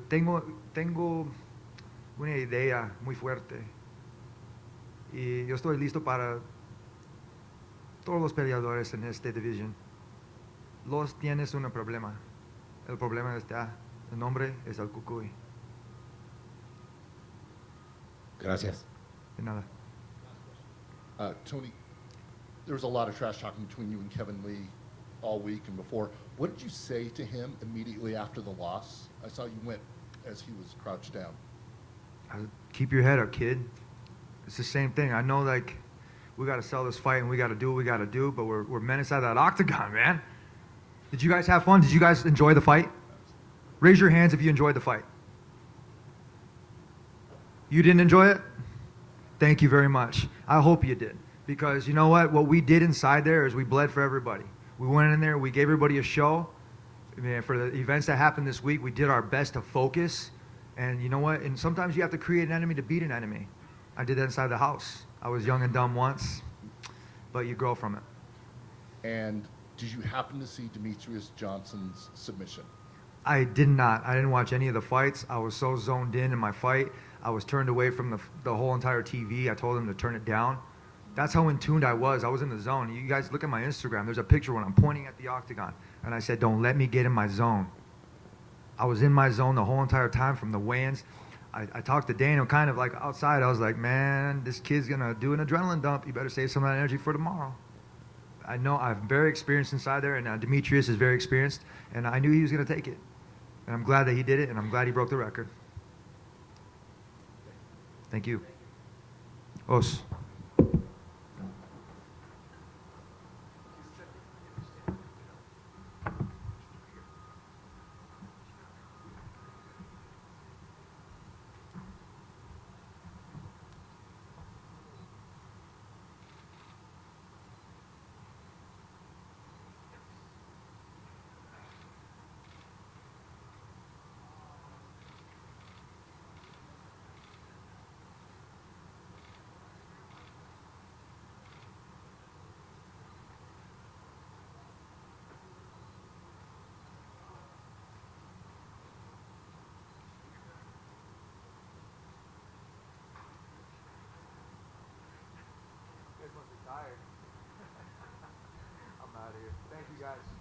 tengo una idea muy fuerte. Y yo estoy listo para todos los peleadores en esta división. Los tienes un problema. El problema está. El nombre es El Cucuy. Gracias. De nada. Tony, there was a lot of trash talking between you and Kevin Lee all week and before. What did you say to him immediately after the loss? I saw you went as he was crouched down. Keep your head up, kid. It's the same thing. I know, like, we got to sell this fight and we got to do what we got to do, but we're men inside that octagon, man. Did you guys have fun? Did you guys enjoy the fight? Raise your hands if you enjoyed the fight. You didn't enjoy it? Thank you very much. I hope you did. Because you know what? What we did inside there is we bled for everybody. We went in there, we gave everybody a show. I mean, for the events that happened this week, we did our best to focus. And you know what? And sometimes you have to create an enemy to beat an enemy. I did that inside the house. I was young and dumb once, but you grow from it. And Did you happen to see Demetrius Johnson's submission? I did not. I didn't watch any of the fights. I was so zoned in my fight. I was turned away from the whole entire TV. I told him to turn it down. That's how in tuned I was. I was in the zone. You guys look at my Instagram. There's a picture when I'm pointing at the octagon. And I said, don't let me get in my zone. I was in my zone the whole entire time from the weigh-ins. I talked to Daniel kind of like outside. I was like, man, this kid's going to do an adrenaline dump. You better save some of that energy for tomorrow. I know I'm very experienced inside there, and Demetrius is very experienced, and I knew he was going to take it. And I'm glad that he did it, and I'm glad he broke the record. Thank you. Os. Tired. I'm out of here. Thank you guys.